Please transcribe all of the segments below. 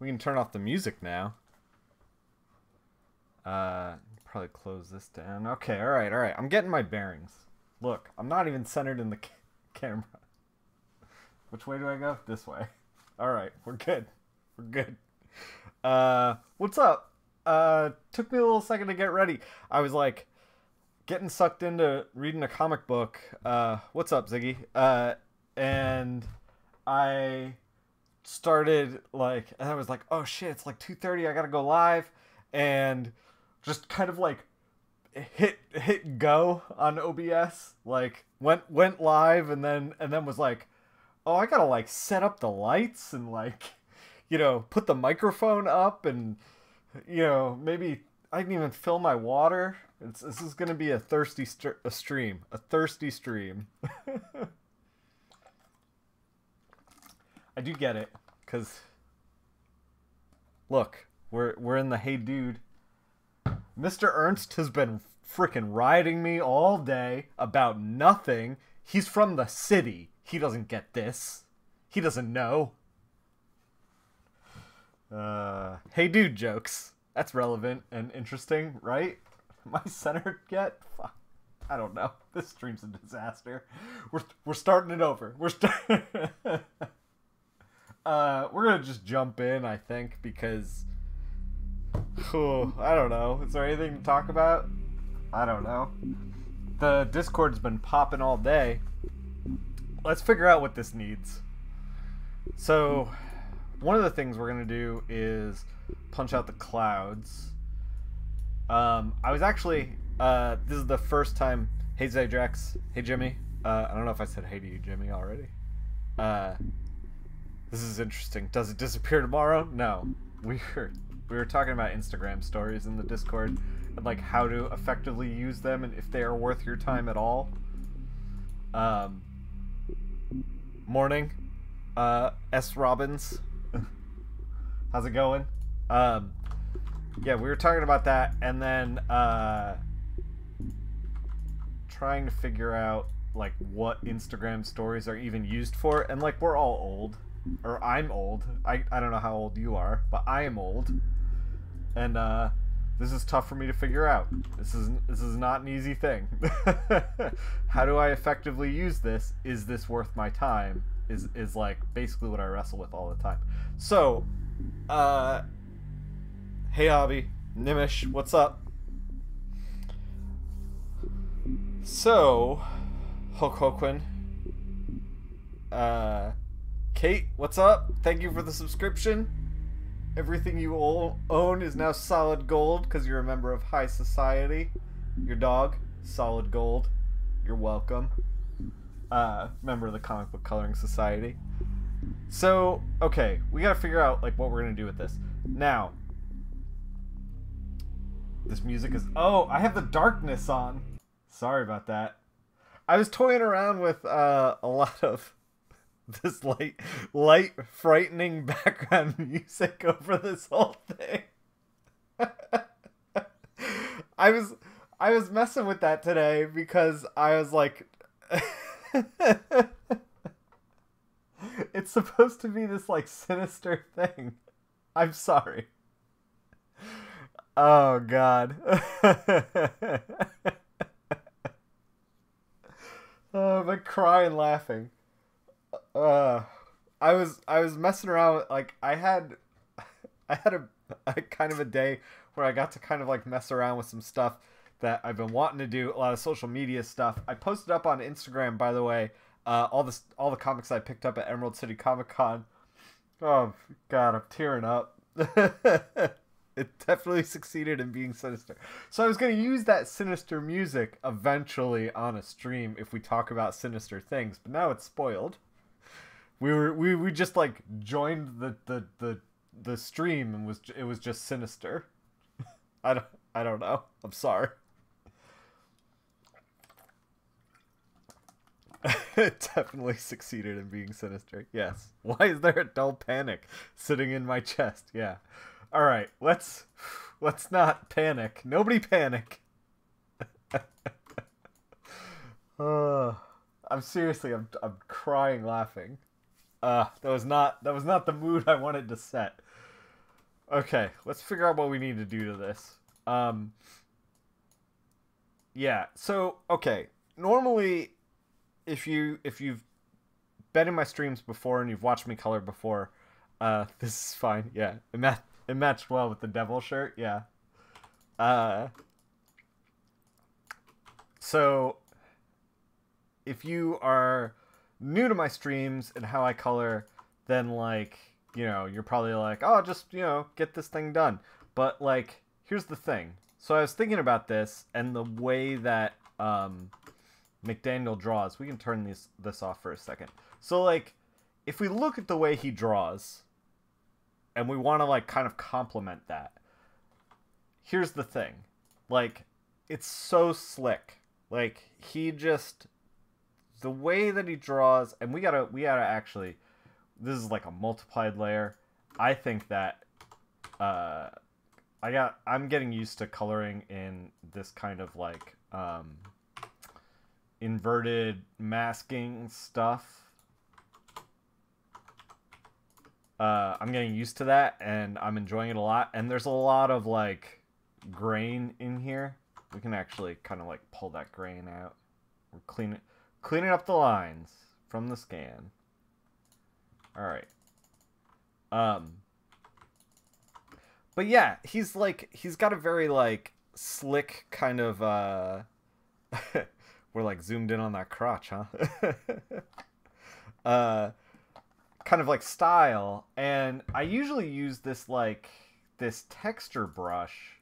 We can turn off the music now. Probably close this down. Okay, all right. I'm getting my bearings. Look, I'm not even centered in the camera. Which way do I go? This way. All right, we're good. We're good. What's up? Took me a little second to get ready. I was like getting sucked into reading a comic book. What's up, Ziggy? And I started like, and I was like, oh shit, it's like 2:30. I gotta go live, and just kind of like hit go on OBS. Like went live, and then was like, oh, I gotta like set up the lights and like, put the microphone up, and maybe I didn't even fill my water. This is gonna be a thirsty stream. A thirsty stream. I do get it, cause look, we're in the Hey Dude. Mr. Ernst has been freaking riding me all day about nothing. He's from the city. He doesn't get this. He doesn't know. Hey Dude jokes. That's relevant and interesting, right? Am I centered yet? Fuck. I don't know. This stream's a disaster. We're starting it over. We're gonna just jump in, I think, because I don't know. Is there anything to talk about? I don't know. The Discord's been popping all day. Let's figure out what this needs. So, one of the things we're gonna do is punch out the clouds. I was actually this is the first time. Hey Zadrax. Hey Jimmy. I don't know if I said hey to you, Jimmy, already. This is interesting. Does it disappear tomorrow? No. We were talking about Instagram stories in the Discord and like how to effectively use them and if they are worth your time at all. Morning. S. Robbins. How's it going? Yeah, we were talking about that, and then trying to figure out like what Instagram stories are even used for, and like we're all old. Or I'm old. I don't know how old you are, but I am old. And this is tough for me to figure out. This is not an easy thing. How do I effectively use this? Is this worth my time? Is like basically what I wrestle with all the time. So, hey Hobby, Nimish, what's up? So, Hulk Hoquin, Kate, what's up? Thank you for the subscription. Everything you own is now solid gold because you're a member of high society. Your dog, solid gold. You're welcome. Member of the Comic Book Coloring Society. So, okay, we gotta figure out like what we're gonna do with this. Now, this music is... Oh, I have the darkness on. Sorry about that. I was toying around with a lot of this light frightening background music over this whole thing. I was messing with that today because I was like it's supposed to be this like sinister thing. I'm sorry. Oh god. Oh, I'm like crying laughing. I was messing around with, like I had a kind of a day where I got to kind of like mess around with some stuff that I've been wanting to do, a lot of social media stuff. I posted up on Instagram, by the way, all the comics I picked up at Emerald City Comic Con. Oh god, I'm tearing up. It definitely succeeded in being sinister. So I was going to use that sinister music eventually on a stream if we talk about sinister things, but now it's spoiled. We just like joined the stream and it was just sinister. I don't know. I'm sorry. It definitely succeeded in being sinister. Yes. Why is there a dull panic sitting in my chest? Yeah. All right. Let's not panic. Nobody panic. I'm crying laughing. That was not the mood I wanted to set. Okay, let's figure out what we need to do to this. Um, yeah. So okay, normally if you've been in my streams before and you've watched me color before, this is fine. Yeah, it matched well with the devil shirt. Yeah. Uh, so if you are new to my streams and how I color, then like, you're probably like, oh, just, get this thing done. But like, here's the thing. So I was thinking about this and the way that McDaniel draws. We can turn this off for a second. So like, if we look at the way he draws and we want to like kind of complement that, here's the thing. Like, it's so slick. Like, he just, the way that he draws, and we gotta actually, this is like a multiplied layer. I think that I'm getting used to coloring in this kind of like inverted masking stuff. I'm getting used to that and I'm enjoying it a lot, and there's a lot of like grain in here. We can actually kind of like pull that grain out. We're cleaning up the lines from the scan. All right. But yeah, he's got a very like slick kind of we're like zoomed in on that crotch, huh? Kind of like style, and I usually use this like this texture brush.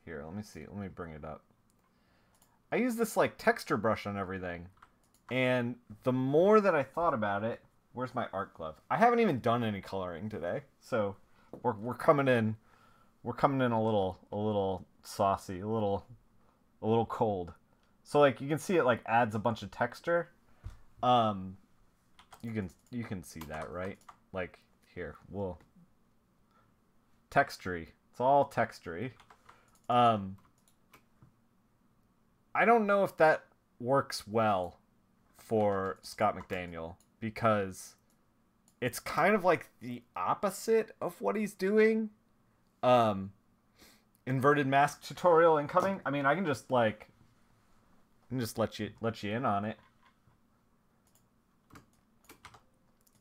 Here, let me see. Let me bring it up. I use this like texture brush on everything, and the more that I thought about it, where's my art glove? I haven't even done any coloring today, so we're coming in. We're coming in a little saucy, a little cold. So like you can see it like adds a bunch of texture. You can see that, right? Like here, we'll textury. It's all textury. I don't know if that works well for Scott McDaniel because it's kind of like the opposite of what he's doing. Inverted mask tutorial incoming. I mean, I can just let you in on it.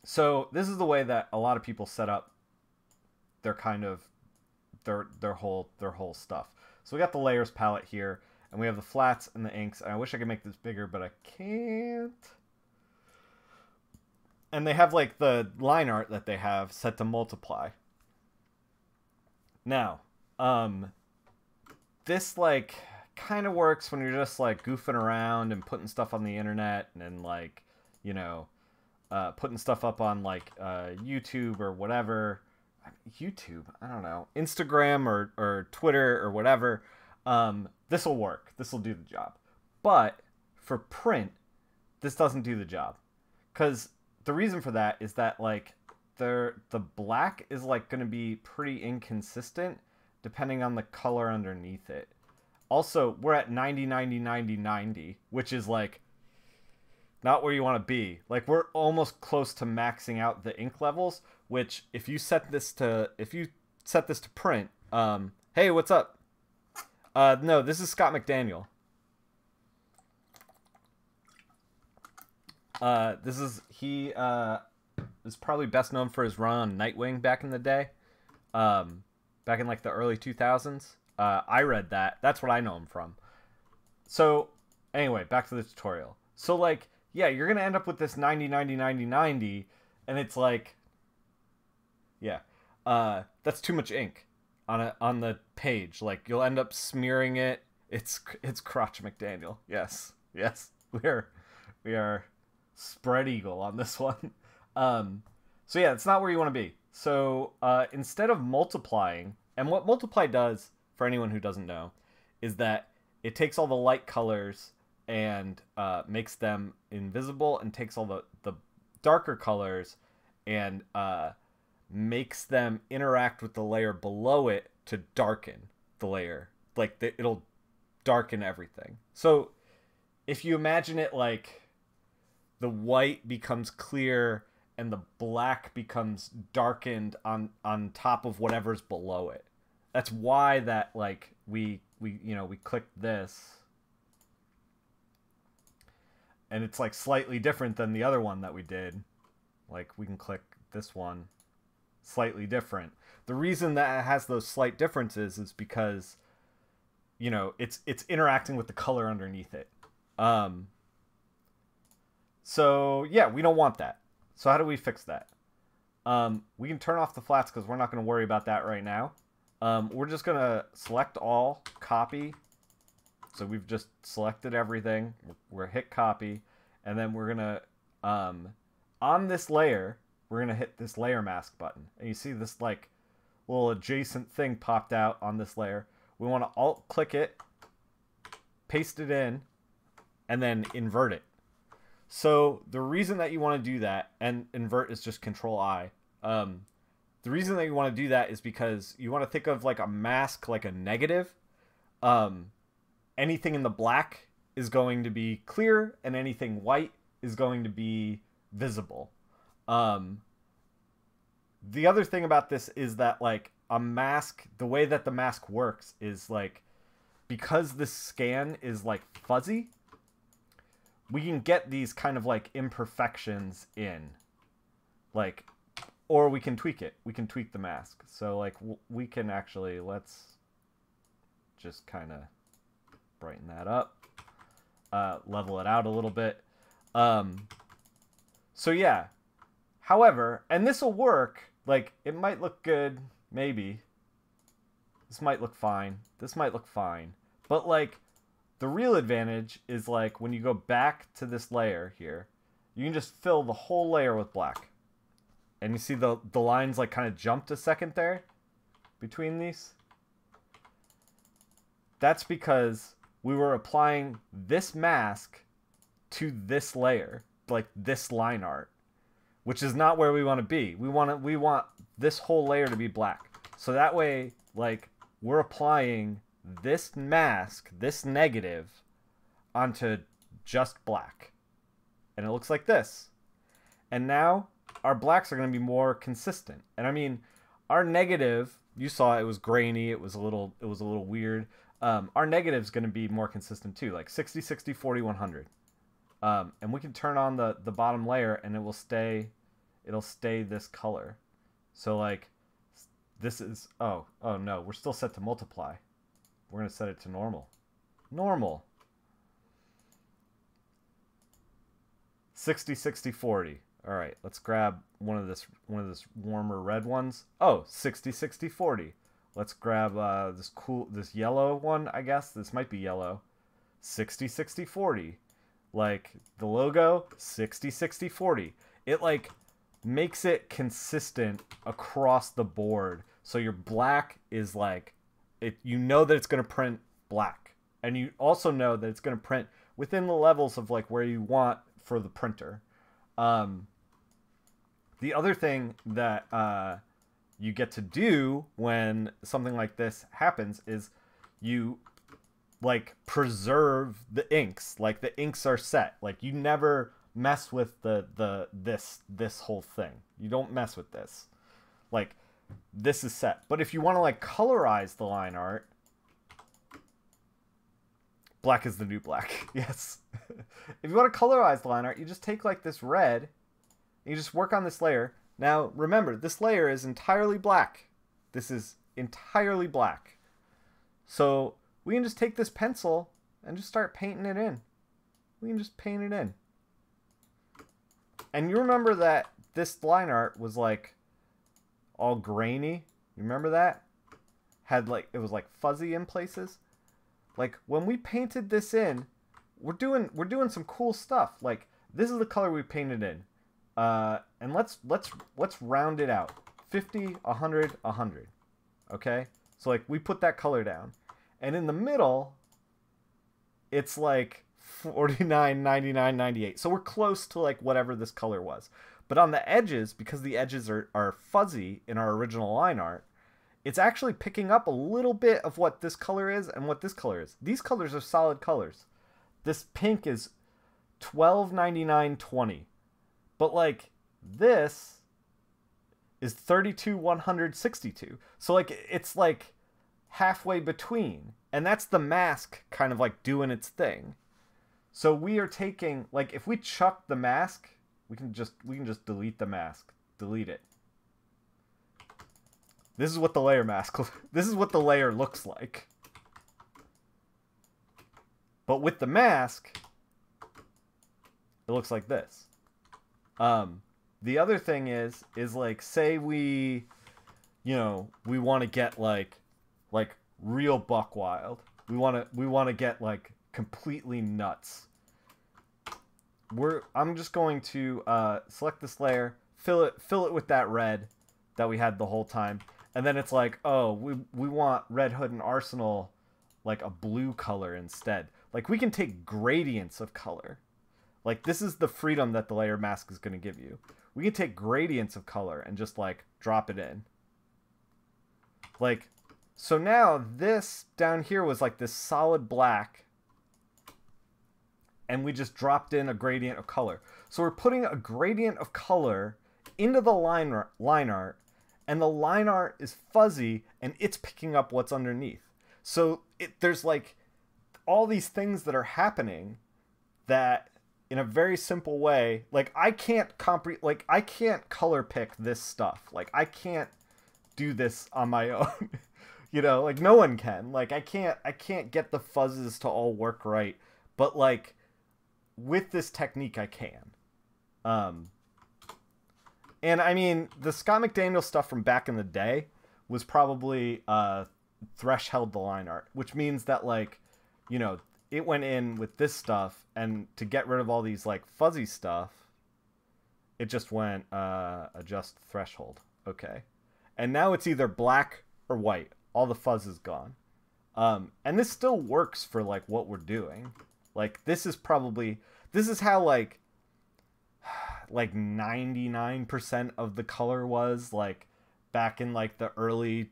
So this is the way that a lot of people set up their kind of their whole stuff. So we got the layers palette here, and we have the flats and the inks. And I wish I could make this bigger, but I can't. And they have like the line art that they have set to multiply. Now, this like kind of works when you're just like goofing around and putting stuff on the internet and like, putting stuff up on like YouTube or whatever. YouTube, I don't know, Instagram or Twitter or whatever. This will work. This will do the job. But for print, this doesn't do the job. Because the reason for that is that like the black is like going to be pretty inconsistent depending on the color underneath it. Also, we're at 90, 90, 90, 90, which is like not where you want to be. Like we're almost close to maxing out the ink levels, which if you set this to print, hey, what's up? No, this is Scott McDaniel. He is probably best known for his run on Nightwing back in the day. Back in like the early 2000s. I read that. That's what I know him from. So anyway, back to the tutorial. So like, yeah, you're going to end up with this 90, 90, 90, 90, and it's like, yeah, that's too much ink on the page. Like you'll end up smearing it. It's crotch McDaniel. Yes. We are spread eagle on this one. So yeah, it's not where you want to be. So instead of multiplying, and what multiply does, for anyone who doesn't know, is that it takes all the light colors and makes them invisible, and takes all the darker colors and makes them interact with the layer below it to darken the layer. Like it'll darken everything. So if you imagine it like the white becomes clear and the black becomes darkened on top of whatever's below it. That's why that, like, we click this, and it's like slightly different than the other one that we did. Like, we can click this one, slightly different. The reason that it has those slight differences is because, you know, it's interacting with the color underneath it. So yeah, we don't want that. So how do we fix that? We can turn off the flats because we're not going to worry about that right now. We're just going to select all, copy. So we've just selected everything. We're hit copy. And then we're going to, on this layer, we're going to hit this layer mask button. And you see this like little adjacent thing popped out on this layer. We want to alt click it, paste it in, and then invert it. So the reason that you want to do that, and invert is just Control I. The reason that you want to do that is because you want to think of like a mask, like a negative. Anything in the black is going to be clear, and anything white is going to be visible. The other thing about this is that, like, a mask, the way that the mask works is, like, because this scan is like fuzzy, we can get these kind of like imperfections in, like, or we can tweak it. We can tweak the mask. So like we can actually, let's just kind of brighten that up, level it out a little bit. So yeah, however, and this will work, like, it might look good, maybe. This might look fine. This might look fine. But like, the real advantage is like when you go back to this layer here, you can just fill the whole layer with black. And you see the lines like kind of jumped a second there between these. That's because we were applying this mask to this layer, like this line art, which is not where we want to be. We want this whole layer to be black. So that way, like, we're applying this mask, this negative, onto just black. And it looks like this. And now our blacks are going to be more consistent. And I mean, our negative, you saw it was grainy, it was a little weird. Our negative is going to be more consistent too, like 60, 60, 40, 100. And we can turn on the bottom layer and it'll stay this color. So like, this is, oh no, we're still set to multiply. We're going to set it to normal. Normal. 60, 60, 40. All right, let's grab one of this warmer red ones. Oh, 60, 60, 40. Let's grab this yellow one, I guess. This might be yellow. 60, 60, 40. Like the logo, 60, 60, 40. It like makes it consistent across the board. So your black is like, you know that it's going to print black. And you also know that it's going to print within the levels of like where you want for the printer. The other thing that you get to do when something like this happens is you like preserve the inks. Like the inks are set. Like you never mess with this whole thing. You don't mess with this. Like this is set. But if you want to like colorize the line art, black is the new black. Yes. If you want to colorize the line art, you just take like this red, and you just work on this layer. Now, remember, this layer is entirely black. This is entirely black. So we can just take this pencil and just start painting it in. We can just paint it in. And you remember that this line art was like all grainy. You remember that? Had like, it was like fuzzy in places. Like when we painted this in, we're doing some cool stuff. Like this is the color we painted in. And let's round it out. 50, 100, 100. Okay? So like we put that color down. And in the middle, it's like 49, 99, 98. So we're close to like whatever this color was. But on the edges, because the edges are fuzzy in our original line art, it's actually picking up a little bit of what this color is and what this color is. These colors are solid colors. This pink is 12, 99, 20. But like this is 32,162. So like it's like halfway between, and that's the mask kind of like doing its thing. So we are taking, like, if we chuck the mask, we can just delete the mask. Delete it. This is what the layer mask, this is what the layer looks like. But with the mask, it looks like this. The other thing is like, say we, you know, we want to get like real buck wild. We want to get like completely nuts. I'm just going to select this layer, fill it with that red that we had the whole time, and then it's like, oh, we want Red Hood and Arsenal like a blue color instead. Like, we can take gradients of color. Like, this is the freedom that the layer mask is going to give you. We can take gradients of color and just like drop it in. Like, so now this down here was like this solid black, and we just dropped in a gradient of color. So we're putting a gradient of color into the line art, and the line art is fuzzy, and it's picking up what's underneath. So there's like all these things that are happening that, in a very simple way, like I can't color pick this stuff. Like, I can't do this on my own. You know, like no one can. Like, I can't get the fuzzes to all work right. But like, with this technique, I can. And I mean, the Scott McDaniel stuff from back in the day was probably threshold the line art, which means that, like, you know, it went in with this stuff, and to get rid of all these like fuzzy stuff, it just went adjust threshold. Okay. And now it's either black or white. All the fuzz is gone. And this still works for like what we're doing. Like, this is how like 99% of the color was like back in like the early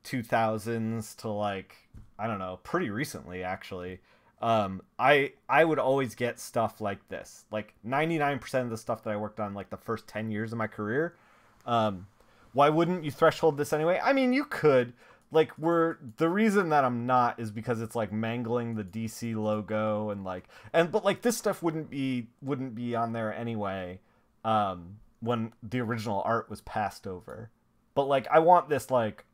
2000s to like, I don't know, pretty recently actually. I would always get stuff like this. Like 99% of the stuff that I worked on like the first 10 years of my career. Why wouldn't you threshold this anyway? I mean, you could. Like, the reason that I'm not is because it's like mangling the DC logo but like this stuff wouldn't be on there anyway when the original art was passed over. But like, I want this like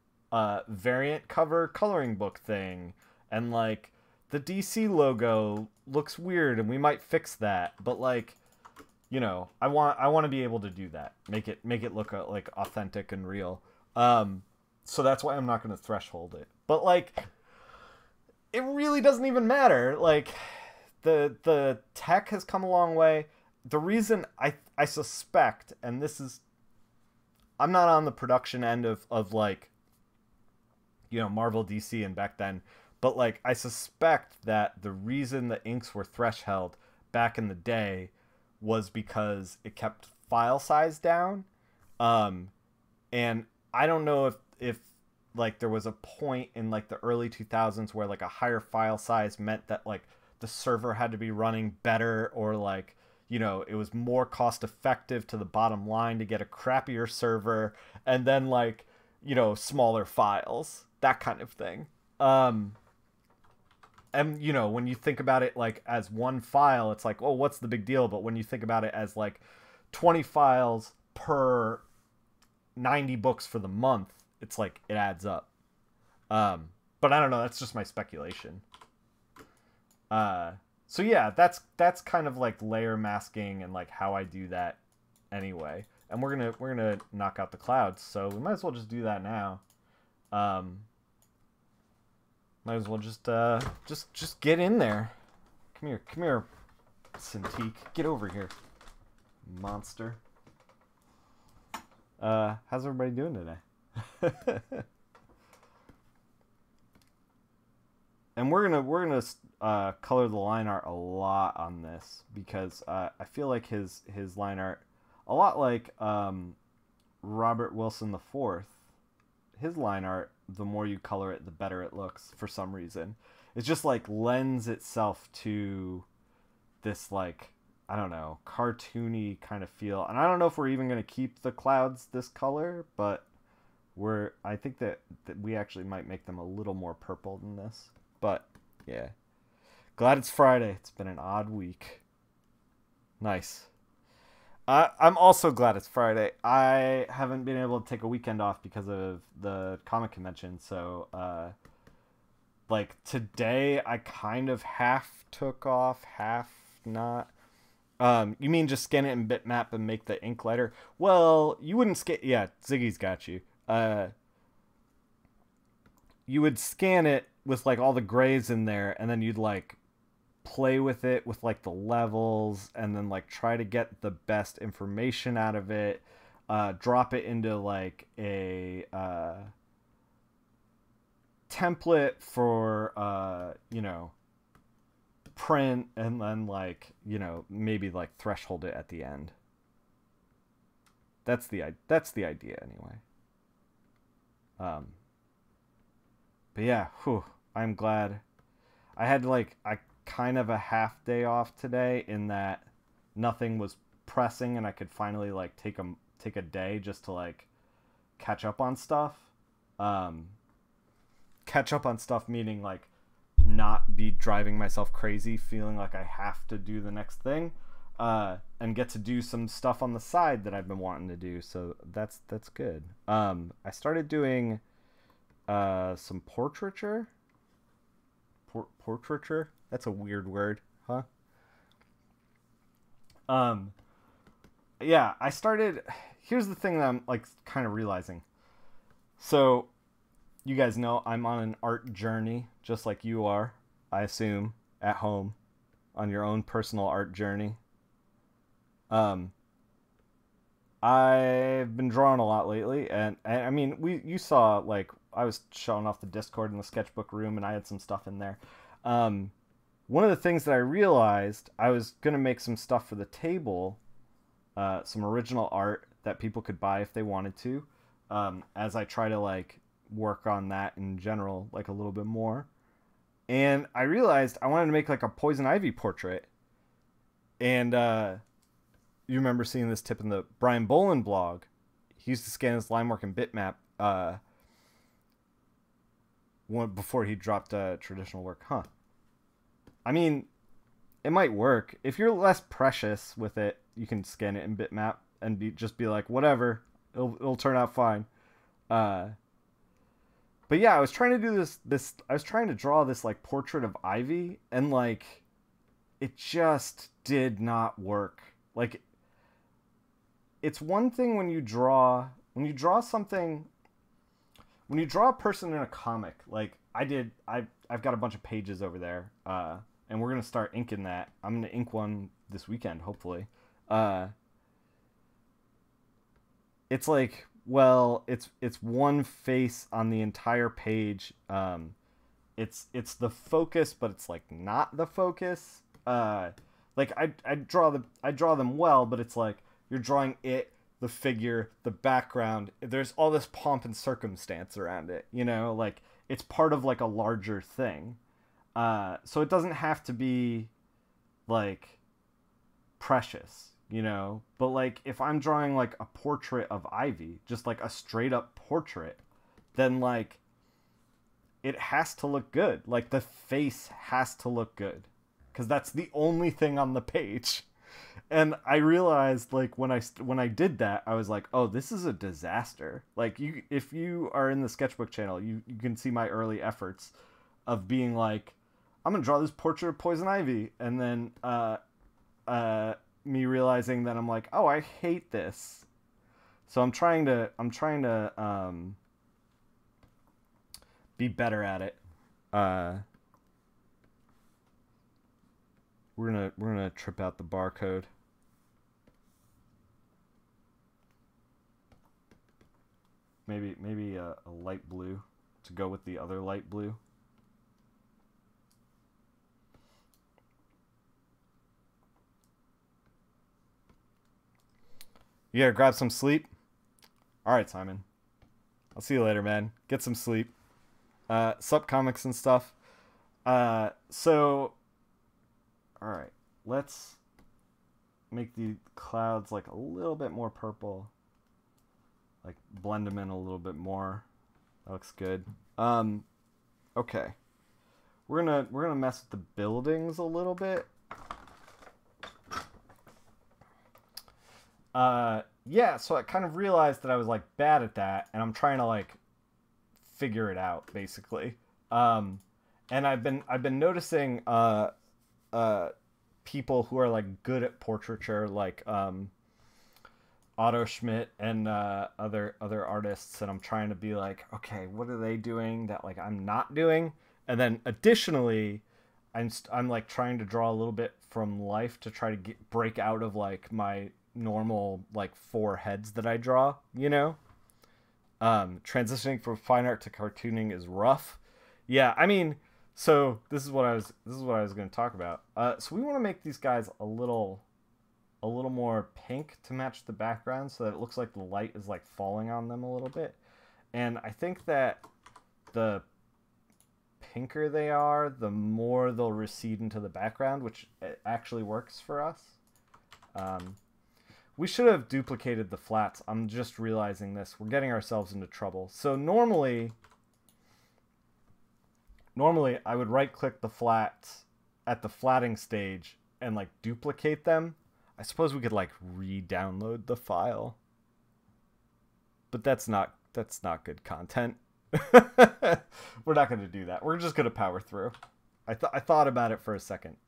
variant cover coloring book thing, and like the DC logo looks weird, and we might fix that. But like, you know, I want to be able to do that, make it look like authentic and real. So that's why I'm not going to threshold it. But like, it really doesn't even matter. Like, the tech has come a long way. The reason I suspect, and this is, I'm not on the production end of like, you know, Marvel, DC, and back then, but like, I suspect that the reason the inks were threshold back in the day was because it kept file size down. And I don't know if like there was a point in like the early 2000s where like a higher file size meant that like the server had to be running better, or like, you know, it was more cost effective to the bottom line to get a crappier server, and then like, you know, smaller files, that kind of thing. And you know, when you think about it like as one file, it's like, oh, what's the big deal? But when you think about it as like 20 files per 90 books for the month, it's like, it adds up. But I don't know, that's just my speculation. So yeah, that's kind of like layer masking and like how I do that anyway. And we're gonna knock out the clouds, so we might as well just do that now. Might as well just get in there. Come here, Cintiq. Get over here, monster. How's everybody doing today? And we're gonna color the line art a lot on this, because I feel like his line art, a lot like Robert Wilson IV, his line art, the more you color it, the better it looks for some reason. It just like lends itself to this, like, I don't know, cartoony kind of feel. And I don't know if we're even going to keep the clouds this color, but I think that we actually might make them a little more purple than this. But yeah, glad it's Friday. It's been an odd week. Nice. I'm also glad it's Friday. I haven't been able to take a weekend off because of the comic convention. So, like today, I kind of half took off, half not. You mean just scan it in bitmap and make the ink lighter? Well, you wouldn't scan. Yeah, Ziggy's got you. You would scan it with like all the grays in there, and then you'd like play with it with like the levels, and then like try to get the best information out of it. Drop it into like a template for print, and then like maybe like threshold it at the end. That's the idea anyway. But yeah, I'm glad I had I kind of a half day off today, in that nothing was pressing and I could finally like take a day just to like catch up on stuff. Catch up on stuff meaning like not be driving myself crazy feeling like I have to do the next thing, and get to do some stuff on the side that I've been wanting to do. So that's good. I started doing some portraiture. Portraiture? That's a weird word, huh? Yeah, I started. Here's the thing that I'm like kind of realizing. So, you guys know I'm on an art journey, just like you are, I assume, at home, on your own personal art journey. I've been drawing a lot lately, and I mean, you saw like I was showing off the Discord in the sketchbook room, and I had some stuff in there. One of the things that I realized, I was gonna make some stuff for the table, some original art that people could buy if they wanted to, as I try to like work on that in general, like a little bit more. And I realized I wanted to make like a poison ivy portrait, and you remember seeing this tip in the Brian Bolin blog. He used to scan his line work in bitmap before he dropped traditional work. I mean, it might work. If you're less precious with it, you can scan it in bitmap and just be like, whatever, it'll turn out fine. But yeah, I was trying to do this. I was trying to draw this like portrait of Ivy, and like, it just did not work. Like, it's one thing when you draw something, when you draw a person in a comic, like I've got a bunch of pages over there, and we're gonna start inking that. I'm gonna ink one this weekend, hopefully. It's like, well, it's one face on the entire page. It's the focus, but it's like not the focus. Like I draw them well, but it's like you're drawing it, the figure, the background. There's all this pomp and circumstance around it, like it's part of like a larger thing. So it doesn't have to be like precious, but like if I'm drawing like a portrait of Ivy, just like a straight up portrait, then like it has to look good. Like the face has to look good, because that's the only thing on the page. And I realized, like, when I did that, I was like, oh, this is a disaster. Like, if you are in the sketchbook channel, you can see my early efforts of being like, I'm gonna draw this portrait of Poison Ivy, and then me realizing that I'm like, oh, I hate this. So I'm trying to be better at it. We're gonna trip out the barcode. Maybe a light blue to go with the other light blue. You gotta grab some sleep. All right, Simon. I'll see you later, man. Get some sleep. Sup comics and stuff. So, all right. Let's make the clouds like a little bit more purple. Like blend them in a little bit more. That looks good. Okay. We're gonna mess with the buildings a little bit. Yeah, so I kind of realized that I was like bad at that, and I'm trying to like figure it out basically. And I've been noticing people who are like good at portraiture, like Otto Schmidt and other artists, and I'm trying to be like, okay, what are they doing that like I'm not doing? And then additionally, I'm like trying to draw a little bit from life to try to break out of like my normal like 4 heads that I draw, you know? Transitioning from fine art to cartooning is rough. Yeah, I mean, so this is what I was going to talk about. So we want to make these guys a little more pink to match the background so that it looks like the light is like falling on them a little bit. And I think that the pinker they are, the more they'll recede into the background, which actually works for us. We should have duplicated the flats. I'm just realizing this. We're getting ourselves into trouble. So normally I would right-click the flats at the flatting stage and like duplicate them. I suppose we could like re-download the file. But that's not good content. We're not going to do that. We're just going to power through. I thought about it for a second.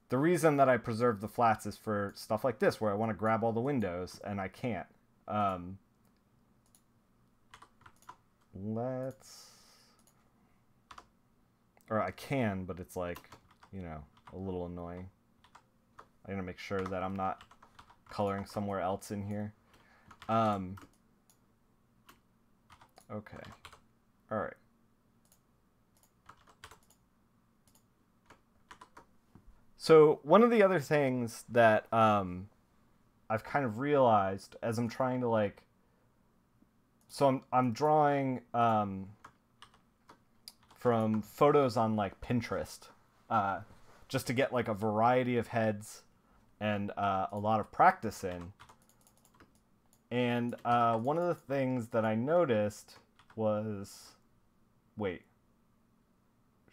The reason that I preserve the flats is for stuff like this, where I want to grab all the windows, and I can't. Or I can, but it's like, you know, a little annoying. I'm going to make sure that I'm not coloring somewhere else in here. Okay. All right. So one of the other things that I've kind of realized as I'm trying to like, so I'm drawing from photos on like Pinterest, just to get like a variety of heads and a lot of practice in. And one of the things that I noticed was, wait,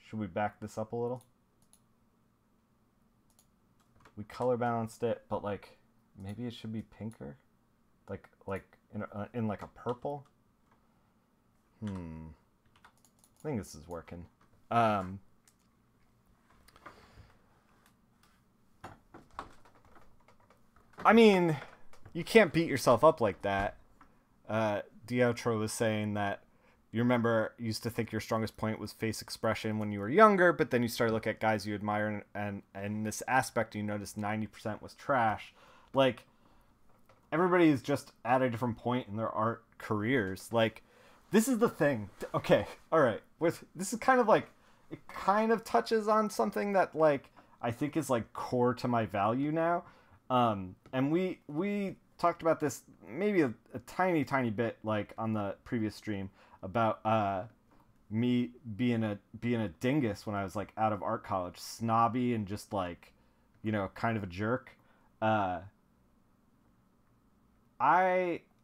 should we back this up a little? We color balanced it, but like maybe it should be pinker, like in like a purple. I think this is working. I mean, you can't beat yourself up like that. Diotro was saying that you remember you used to think your strongest point was face expression when you were younger, but then you started to look at guys you admire, and this aspect you noticed 90% was trash. Like, everybody is just at a different point in their art careers. Like, this is the thing. Okay, all right. This is kind of like, it kind of touches on something that like I think is like core to my value now. And we talked about this maybe a tiny bit like on the previous stream about me being a dingus when I was like out of art college, snobby and just like, you know, kind of a jerk. I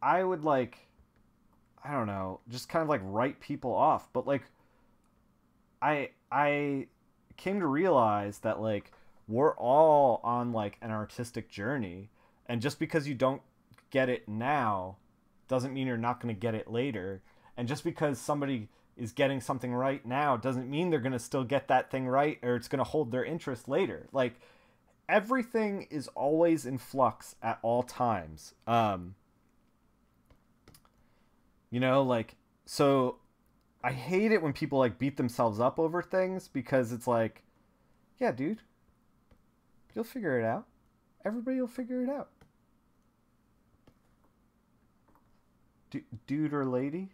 would like, I don't know, just kind of like write people off, but like I came to realize that like we're all on like an artistic journey, and just because you don't get it now doesn't mean you're not going to get it later. And just because somebody is getting something right now doesn't mean they're going to still get that thing right, or it's going to hold their interest later. Like, everything is always in flux at all times. You know, like, so I hate it when people like beat themselves up over things, because it's like, yeah, dude, you'll figure it out. Everybody will figure it out. Dude or lady,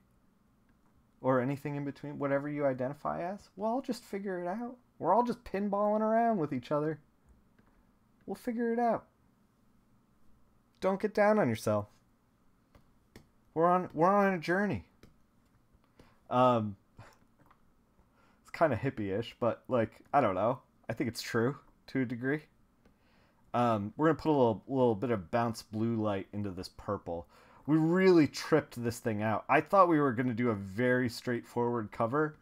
or anything in between, whatever you identify as, we'll all just figure it out. We're all just pinballing around with each other. We'll figure it out. Don't get down on yourself. We're on a journey. It's kind of hippie-ish, but like, I don't know. I think it's true to a degree. we're gonna put a little bit of bounce blue light into this purple. We really tripped this thing out. I thought we were gonna do a very straightforward cover,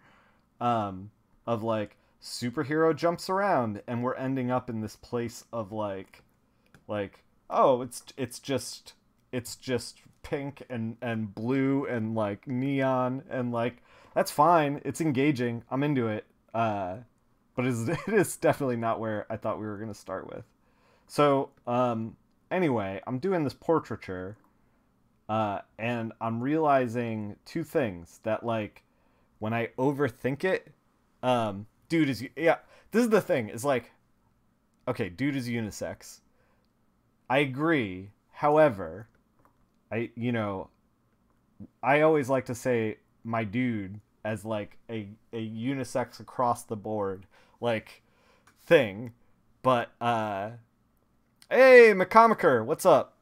of like superhero jumps around, and we're ending up in this place of like oh, it's just pink and blue and like neon, and like that's fine. It's engaging. I'm into it. But it is definitely not where I thought we were gonna start with. So anyway, I'm doing this portraiture, and I'm realizing two things. That like when I overthink it, dude is, yeah. This is the thing. Is like, okay, dude is unisex. I agree. However, I always like to say my dude as like a unisex across the board like thing. But hey, McComicker, what's up?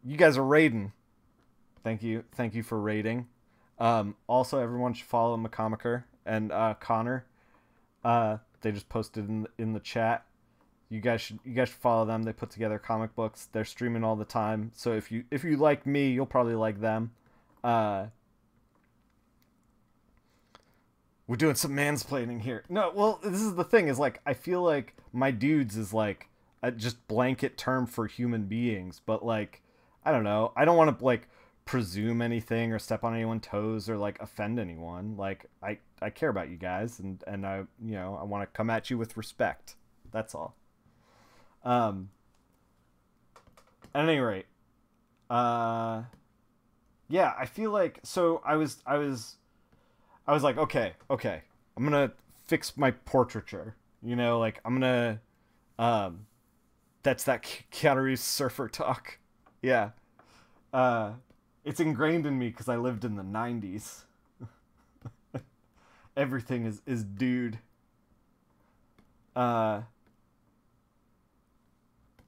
You guys are raiding. Thank you for raiding. Also, everyone should follow McComicker and Connor. They just posted in the chat. You guys should follow them. They put together comic books. They're streaming all the time. So if you like me, you'll probably like them. We're doing some mansplaining here. No, well, this is the thing. Is like I feel like my dudes is like a just blanket term for human beings. But like I don't know. I don't want to like presume anything or step on anyone's toes or like offend anyone. Like I care about you guys, and I I want to come at you with respect. That's all. At any rate, yeah, I feel like, so I was like, okay, I'm gonna fix my portraiture, like I'm gonna, that's that Keanu Reeves surfer talk. Yeah. It's ingrained in me because I lived in the 90s. Everything is dude.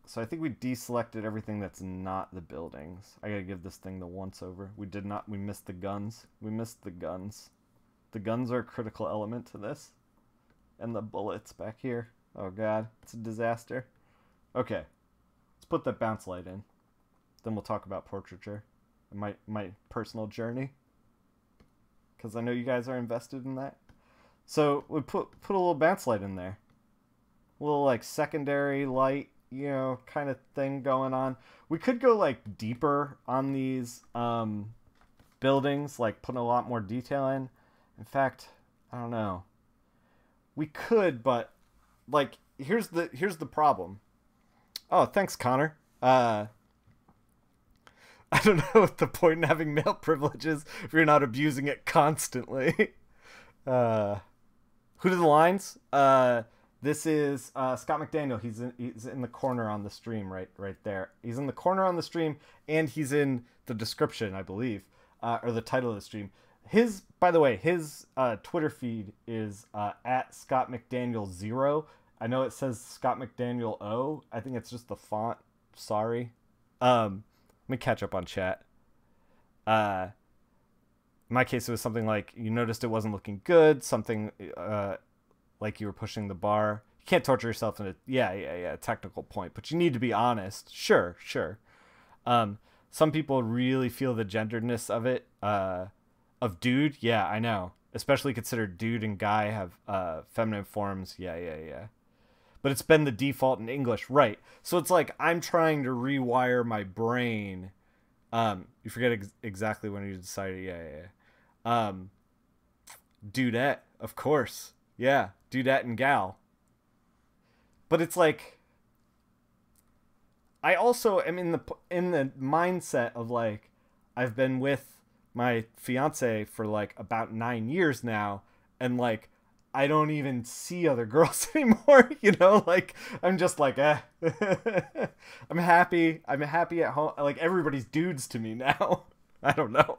So I think we deselected everything that's not the buildings. I gotta give this thing the once over. We missed the guns. We missed the guns. The guns are a critical element to this. And the bullets back here. Oh god, it's a disaster. Okay, let's put that bounce light in. Then we'll talk about portraiture. And my personal journey. Because I know you guys are invested in that. So we put a little bounce light in there. A little like secondary light, kind of thing going on. We could go like deeper on these buildings, like putting a lot more detail in. In fact, I don't know. We could, but like here's the problem. Oh, thanks, Connor. I don't know what the point in having male privilege is if you're not abusing it constantly. Who did the lines? This is Scott McDaniel. He's in the corner on the stream, right there. He's in the corner on the stream, and he's in the description, I believe, or the title of the stream. By the way, his Twitter feed is at Scott McDaniel 0. I know it says Scott McDaniel O. I think it's just the font. Sorry. Let me catch up on chat. In my case, it was something like, you noticed it wasn't looking good. Something like you were pushing the bar. You can't torture yourself in a technical point, but you need to be honest. Sure. Some people really feel the genderedness of it. Of dude, yeah, I know. Especially considered dude and guy have feminine forms. Yeah. But it's been the default in English, right? So it's like I'm trying to rewire my brain. You forget exactly when you decided. Yeah. Dudette, of course. Yeah, dudette and gal. But it's like I also am in the mindset of like I've been with my fiance for like about 9 years now, and like I don't even see other girls anymore, like I'm just like I'm happy at home. Like everybody's dudes to me now. I don't know.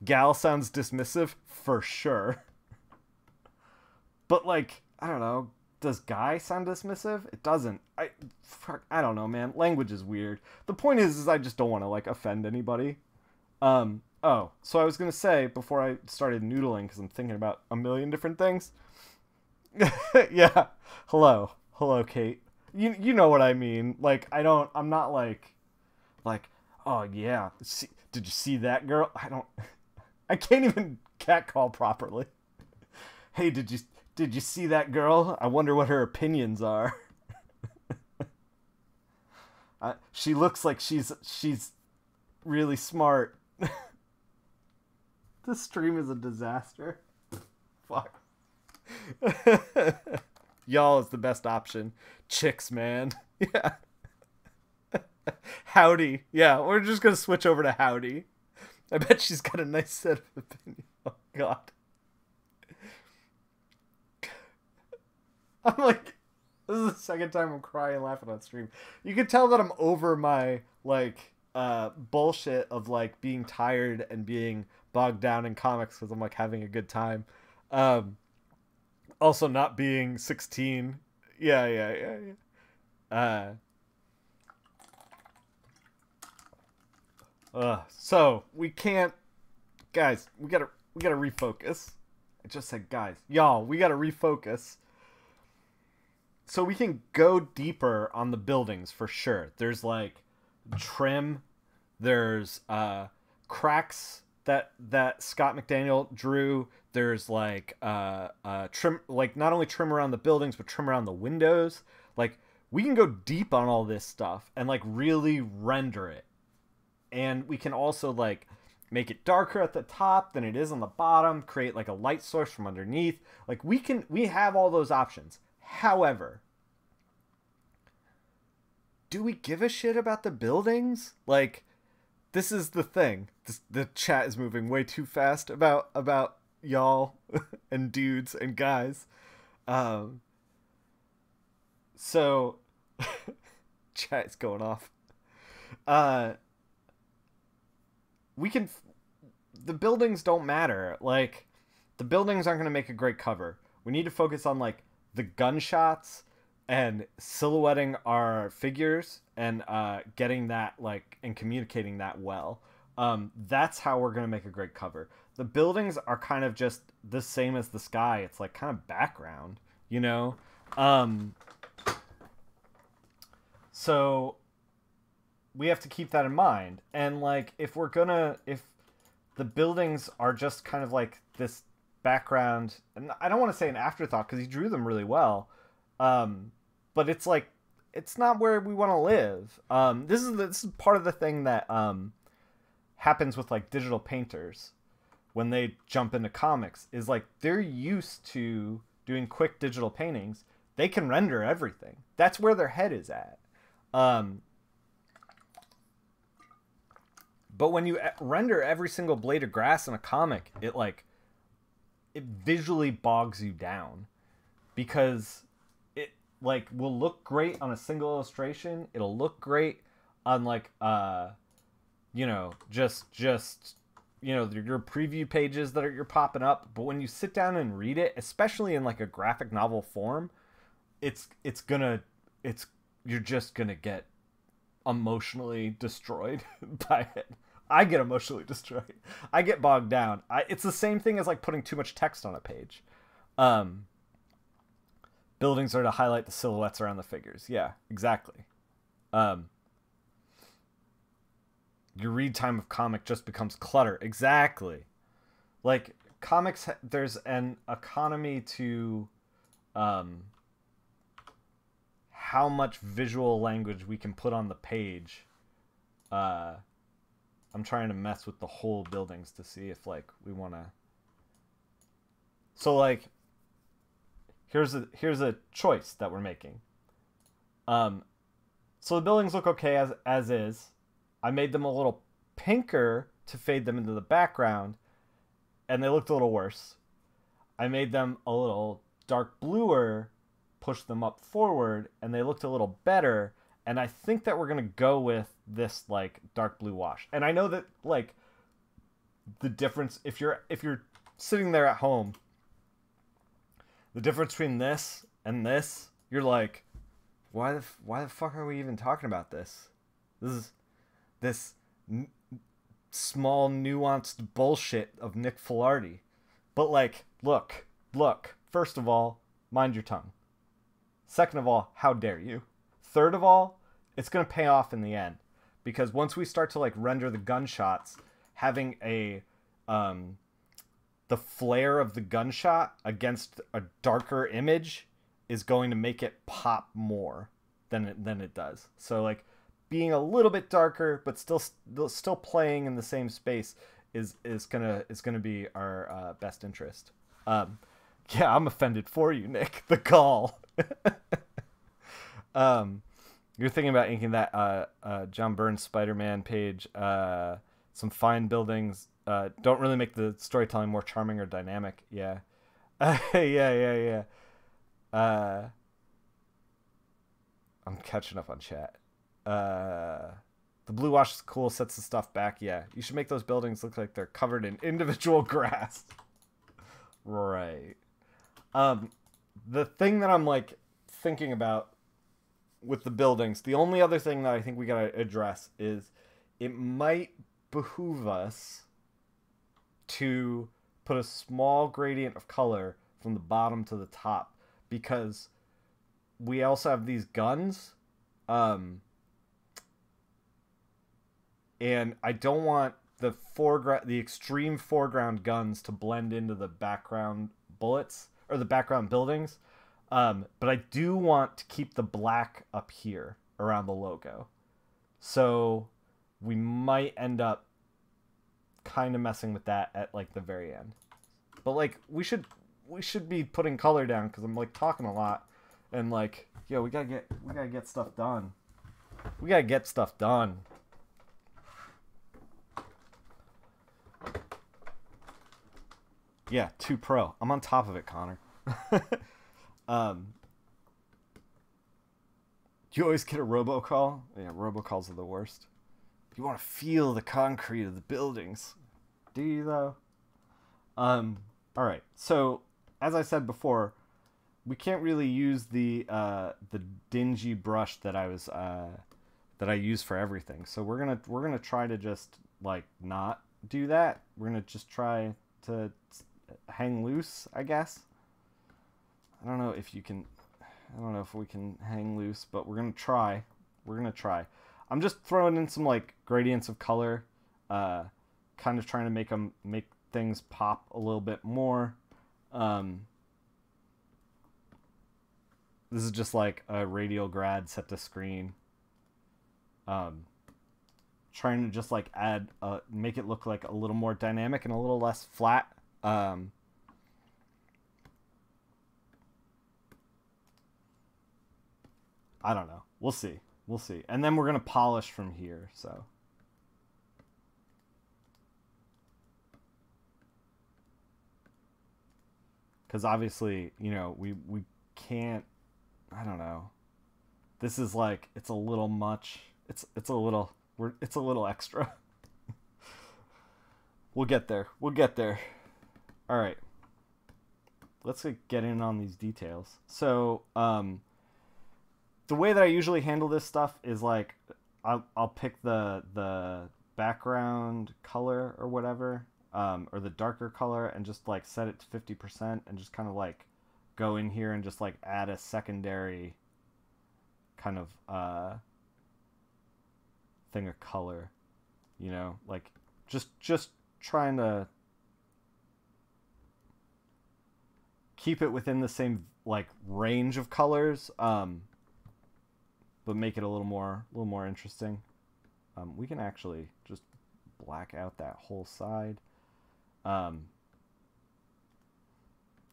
Gal sounds dismissive for sure. But like, I don't know, does guy sound dismissive? It doesn't. I don't know, man. Language is weird. The point is I just don't want to like offend anybody. Oh, so I was going to say before I started noodling, because I'm thinking about a million different things. Yeah. Hello, Kate. you know what I mean. Like I'm not like oh yeah, did you see that girl? I can't even catcall properly. Hey, did you see that girl? I wonder what her opinions are. She looks like she's really smart. This stream is a disaster. Fuck. Y'all is the best option. Chicks, man. Yeah. Howdy. Yeah, we're just gonna switch over to Howdy. I bet she's got a nice set of opinions. Oh god. I'm like, this is the second time I'm crying and laughing on stream. You can tell that I'm over my like bullshit of like being tired and being bogged down in comics because I'm like having a good time. Also not being 16. Yeah. So we can't, guys. We gotta refocus. I just said, guys, y'all. We gotta refocus. So we can go deeper on the buildings for sure. There's like trim. There's cracks that Scott McDaniel drew. There's like trim, like not only trim around the buildings but trim around the windows. Like we can go deep on all this stuff and like really render it. And we can also like make it darker at the top than it is on the bottom, create like a light source from underneath. Like we have all those options. However, do we give a shit about the buildings? Like, this is the thing. The chat is moving way too fast about y'all and dudes and guys. So chat is going off. The buildings don't matter. Like, the buildings aren't going to make a great cover. We need to focus on like the gunshots and silhouetting our figures and getting that like and communicating that well. That's how we're going to make a great cover. The buildings are kind of just the same as the sky. It's like kind of background, you know? So we have to keep that in mind. And like if the buildings are just kind of like this background, and I don't want to say an afterthought because he drew them really well, but it's like it's not where we want to live. This is part of the thing that happens with like digital painters when they jump into comics, is like they're used to doing quick digital paintings. They can render everything. That's where their head is at. But when you render every single blade of grass in a comic, it visually bogs you down, because it like will look great on a single illustration. It'll look great on like just your preview pages that you're popping up. But when you sit down and read it, especially in like a graphic novel form, you're just gonna get emotionally destroyed by it. I get emotionally destroyed. I get bogged down. It's the same thing as like putting too much text on a page. Buildings are to highlight the silhouettes around the figures. Yeah, exactly. Your read time of comic just becomes clutter. Exactly. Like comics, there's an economy to how much visual language we can put on the page. I'm trying to mess with the whole buildings to see if like we want to. So like, here's a choice that we're making. So the buildings look okay as is. I made them a little pinker to fade them into the background, and they looked a little worse. I made them a little dark bluer, pushed them up forward, and they looked a little better. And I think that we're going to go with this like dark blue wash. And I know that like the difference, if you're sitting there at home, the difference between this and this, you're like, why the fuck are we even talking about this? This small nuanced bullshit of Nickfil. But like, look, first of all, mind your tongue. Second of all, how dare you? third of all, it's going to pay off in the end, because once we start to like render the gunshots, having the flare of the gunshot against a darker image is going to make it pop more than it does. So like being a little bit darker but still playing in the same space is gonna be our best interest. Yeah, I'm offended for you, Nick. The call. You're thinking about inking that John Byrne's Spider-Man page. Some fine buildings don't really make the storytelling more charming or dynamic. Yeah. Yeah. I'm catching up on chat. The blue wash is cool, sets the stuff back. Yeah, you should make those buildings look like they're covered in individual grass. Right. The thing that I'm like thinking about with the buildings, the only other thing that I think we gotta address is it might behoove us to put a small gradient of color from the bottom to the top, because we also have these guns, and I don't want the extreme foreground guns to blend into the background bullets or the background buildings, but I do want to keep the black up here around the logo, so we might end up kind of messing with that at like the very end. But like we should be putting color down, because I'm like talking a lot, and like, yo, we gotta get stuff done. We gotta get stuff done. Yeah, 2 Pro. I'm on top of it, Connor. Do you always get a robocall? Yeah, robocalls are the worst. You want to feel the concrete of the buildings. Do you, though? Alright, so, as I said before, we can't really use the dingy brush that I use for everything. So we're gonna try to just like not do that. We're gonna just try to hang loose, I guess. I don't know if we can hang loose, but we're gonna try. I'm just throwing in some like gradients of color, kind of trying to make things pop a little bit more. This is just like a radial grad set to screen. Trying to just like make it look like a little more dynamic and a little less flat. I don't know. We'll see. And then we're going to polish from here, so. Because obviously, you know, we can't, I don't know. This is like, it's a little much. It's a little extra. We'll get there. All right. Let's get in on these details. So, the way that I usually handle this stuff is like, I'll pick the background color or whatever, or the darker color, and just like set it to 50% and just kind of like go in here and just like add a secondary kind of thing of color, you know, like just trying to keep it within the same like range of colors, but make it a little more interesting. We can actually just black out that whole side. Trying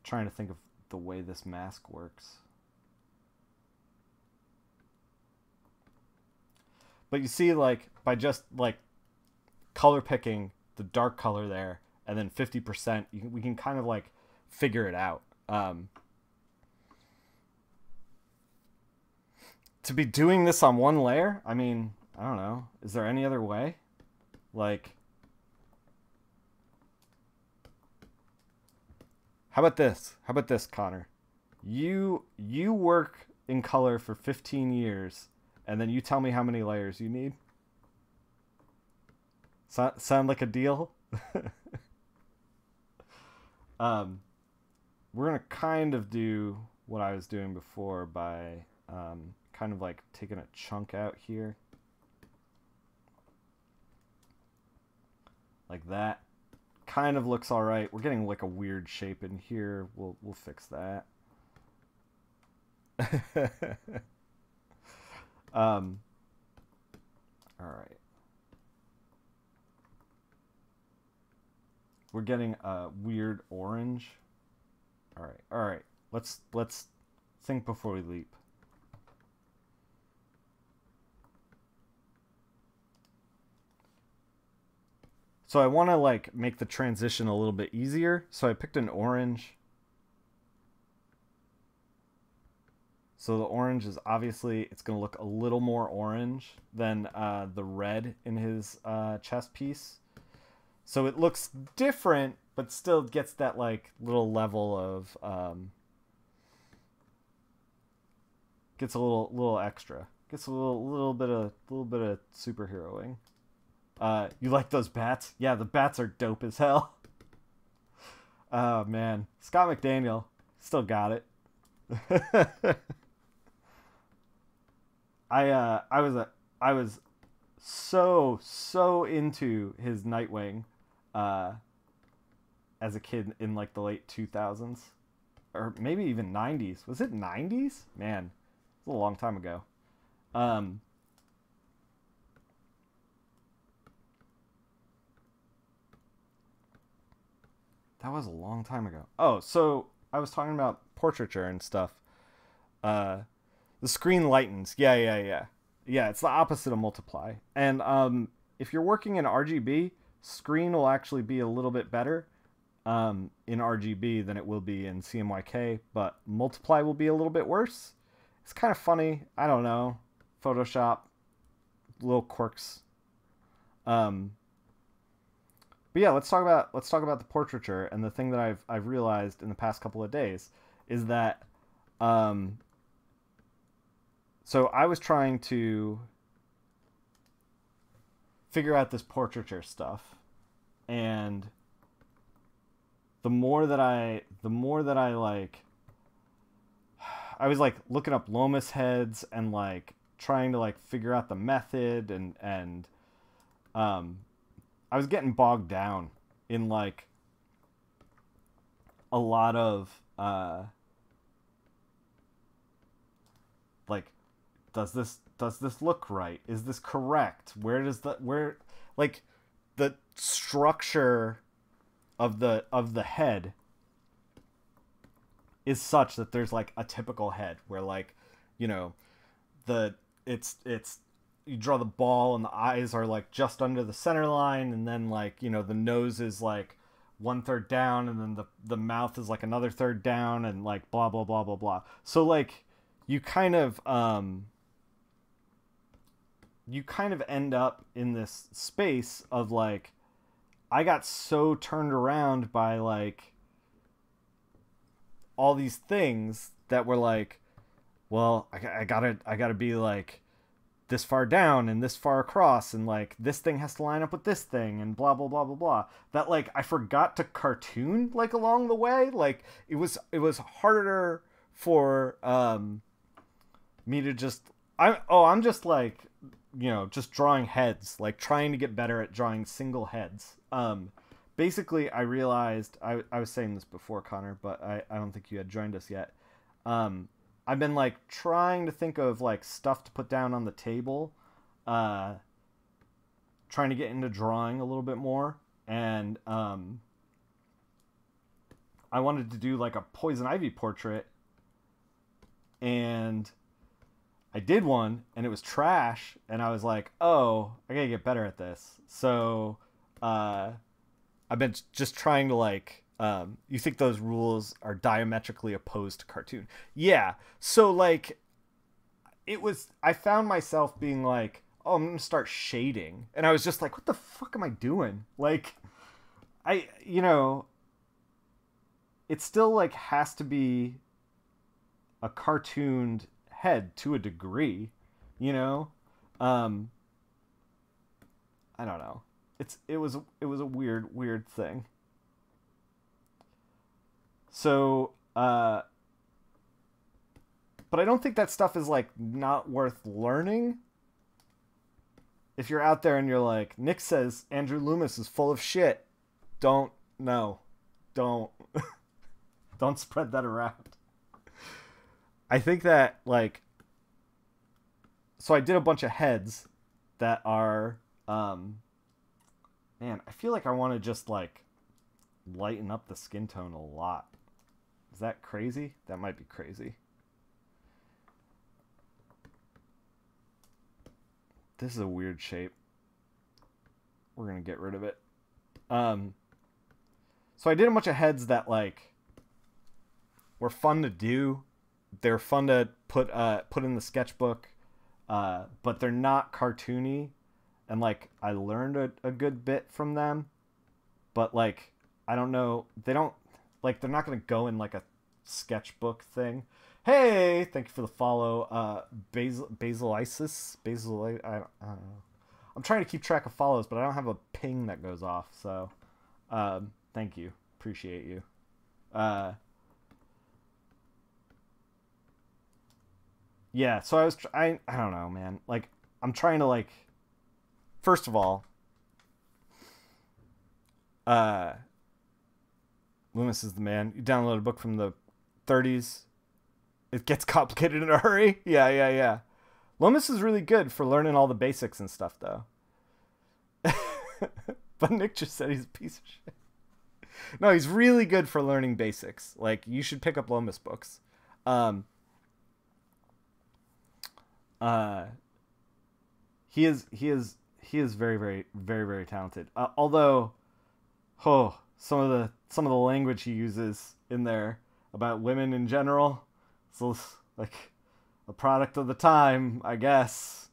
to think of the way this mask works. But you see, like, by just like color picking the dark color there and then 50%, we can kind of like figure it out. To be doing this on one layer, I mean, I don't know. Is there any other way? Like, how about this? Connor? You work in color for 15 years, and then you tell me how many layers you need? Sound like a deal? We're going to kind of do what I was doing before by kind of like taking a chunk out here. Like that. Kind of looks all right. We're getting like a weird shape in here. We'll fix that. All right. We're getting a weird orange. All right. All right. Let's think before we leap. So I want to like make the transition a little bit easier. So I picked an orange. So the orange is obviously, it's going to look a little more orange than the red in his chest piece. So it looks different, but still gets that like little level of, gets a little extra. Gets a little bit of superheroing. You like those bats? Yeah, the bats are dope as hell. Oh man, Scott McDaniel still got it. I was so into his Nightwing as a kid in like the late 2000s or maybe even 90s. Was it 90s? Man, it was a long time ago. That was a long time ago. Oh, so I was talking about portraiture and stuff. The screen lightens. Yeah. Yeah, it's the opposite of multiply. And if you're working in RGB, screen will actually be a little bit better in RGB than it will be in CMYK, but multiply will be a little bit worse. It's kind of funny. I don't know. Photoshop, little quirks. But yeah, let's talk about the portraiture. And the thing that I've realized in the past couple of days is that so I was trying to figure out this portraiture stuff, and the more that I like, I was like looking up Lomas heads and like trying to like figure out the method, and I was getting bogged down in like a lot of like, does this look right? Is this correct? Where like the structure of the head is such that there's like a typical head where like, you know, it's you draw the ball and the eyes are like just under the center line, and then like, you know, the nose is like 1/3 down, and then the mouth is like another third down, and like blah blah blah blah blah. So like you kind of end up in this space of like, I got so turned around by like all these things that were like, well, I gotta be like this far down and this far across, and like this thing has to line up with this thing, and blah blah blah blah blah, that like I forgot to cartoon like along the way. Like it was harder for me to just I'm just like, you know, just drawing heads, like trying to get better at drawing single heads. Basically I realized, I was saying this before, Connor, but I don't think you had joined us yet. I've been like trying to think of like stuff to put down on the table, trying to get into drawing a little bit more, and I wanted to do like a poison ivy portrait, and I did one and it was trash, and I was like, oh, I gotta get better at this. So I've been just trying to like, you think those rules are diametrically opposed to cartoon? Yeah. So like, I found myself being like, oh, I'm gonna start shading, and I was just like, what the fuck am I doing? Like, you know, it still like has to be a cartooned head to a degree, you know. I don't know. It was a weird thing. So But I don't think that stuff is like not worth learning. If you're out there and you're like, Nick says Andrew Loomis is full of shit, don't don't spread that around. I think that like, so I did a bunch of heads that are, man, I feel like I want to just like lighten up the skin tone a lot. Is that crazy? That might be crazy. This is a weird shape. We're going to get rid of it. So I did a bunch of heads that like were fun to do. They're fun to put in the sketchbook, but they're not cartoony. And like I learned a good bit from them, but like I don't know, they don't like, they're not going to go in like a sketchbook thing. Hey, thank you for the follow. Basil, I don't know. I'm trying to keep track of follows, but I don't have a ping that goes off. So, thank you. Appreciate you. Yeah, so I don't know, man. Like, I'm trying to like, first of all, Loomis is the man. You download a book from the 30s. It gets complicated in a hurry. Yeah. Loomis is really good for learning all the basics and stuff, though. But Nick just said he's a piece of shit. No, he's really good for learning basics. Like, you should pick up Loomis books. He is very, very, very, very talented. Although, some of the language he uses in there about women in general, so like a product of the time, I guess.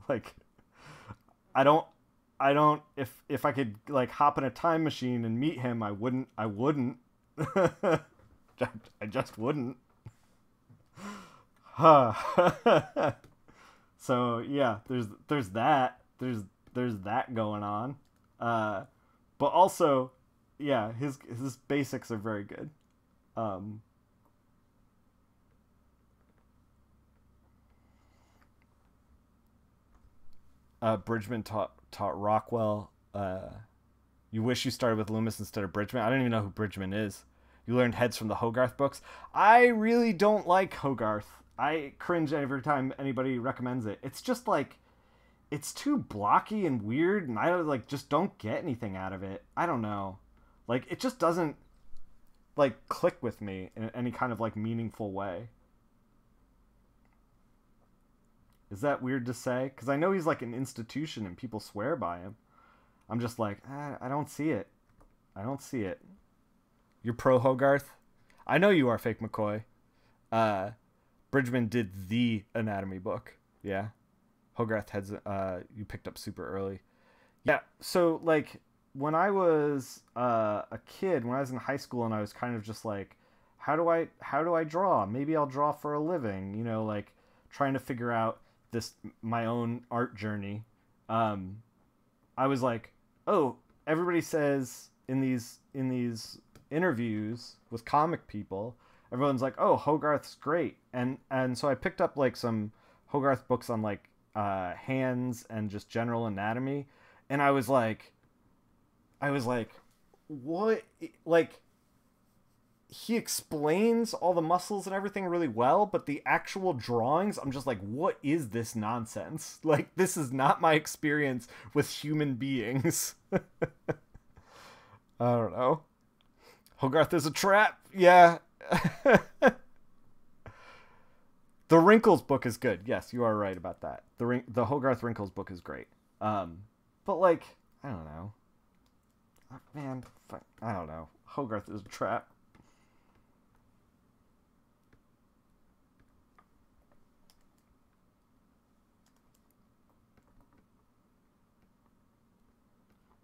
Like, I don't. If I could like hop in a time machine and meet him, I wouldn't. I just wouldn't. So yeah, there's that. There's that going on. But also, yeah, his basics are very good. Bridgman taught Rockwell. You wish you started with Loomis instead of Bridgman. I don't even know who Bridgman is. You learned heads from the Hogarth books. I really don't like Hogarth. I cringe every time anybody recommends it. It's just like, it's too blocky and weird, and I like just don't get anything out of it. I don't know. Like, it just doesn't like click with me in any kind of like meaningful way. Is that weird to say? Because I know he's like an institution and people swear by him. I'm just like, I don't see it. I don't see it. You're pro Hogarth? I know you are, Fake McCoy. Bridgman did the anatomy book. Yeah. Hogarth heads you picked up super early. Yeah, so like when I was a kid, when I was in high school, and I was kind of just like, how do I draw? Maybe I'll draw for a living, you know, like trying to figure out my own art journey. I was like, oh, everybody says in these interviews with comic people, everyone's like, oh, Hogarth's great. And so I picked up like some Hogarth books on like hands and just general anatomy, and I was like, what? Like, he explains all the muscles and everything really well, but the actual drawings, I'm just like, what is this nonsense? Like, this is not my experience with human beings. I don't know. Hogarth is a trap. Yeah. The Wrinkles book is good. Yes, you are right about that. The Hogarth Wrinkles book is great. But like, I don't know. Man, I don't know. Hogarth is a trap.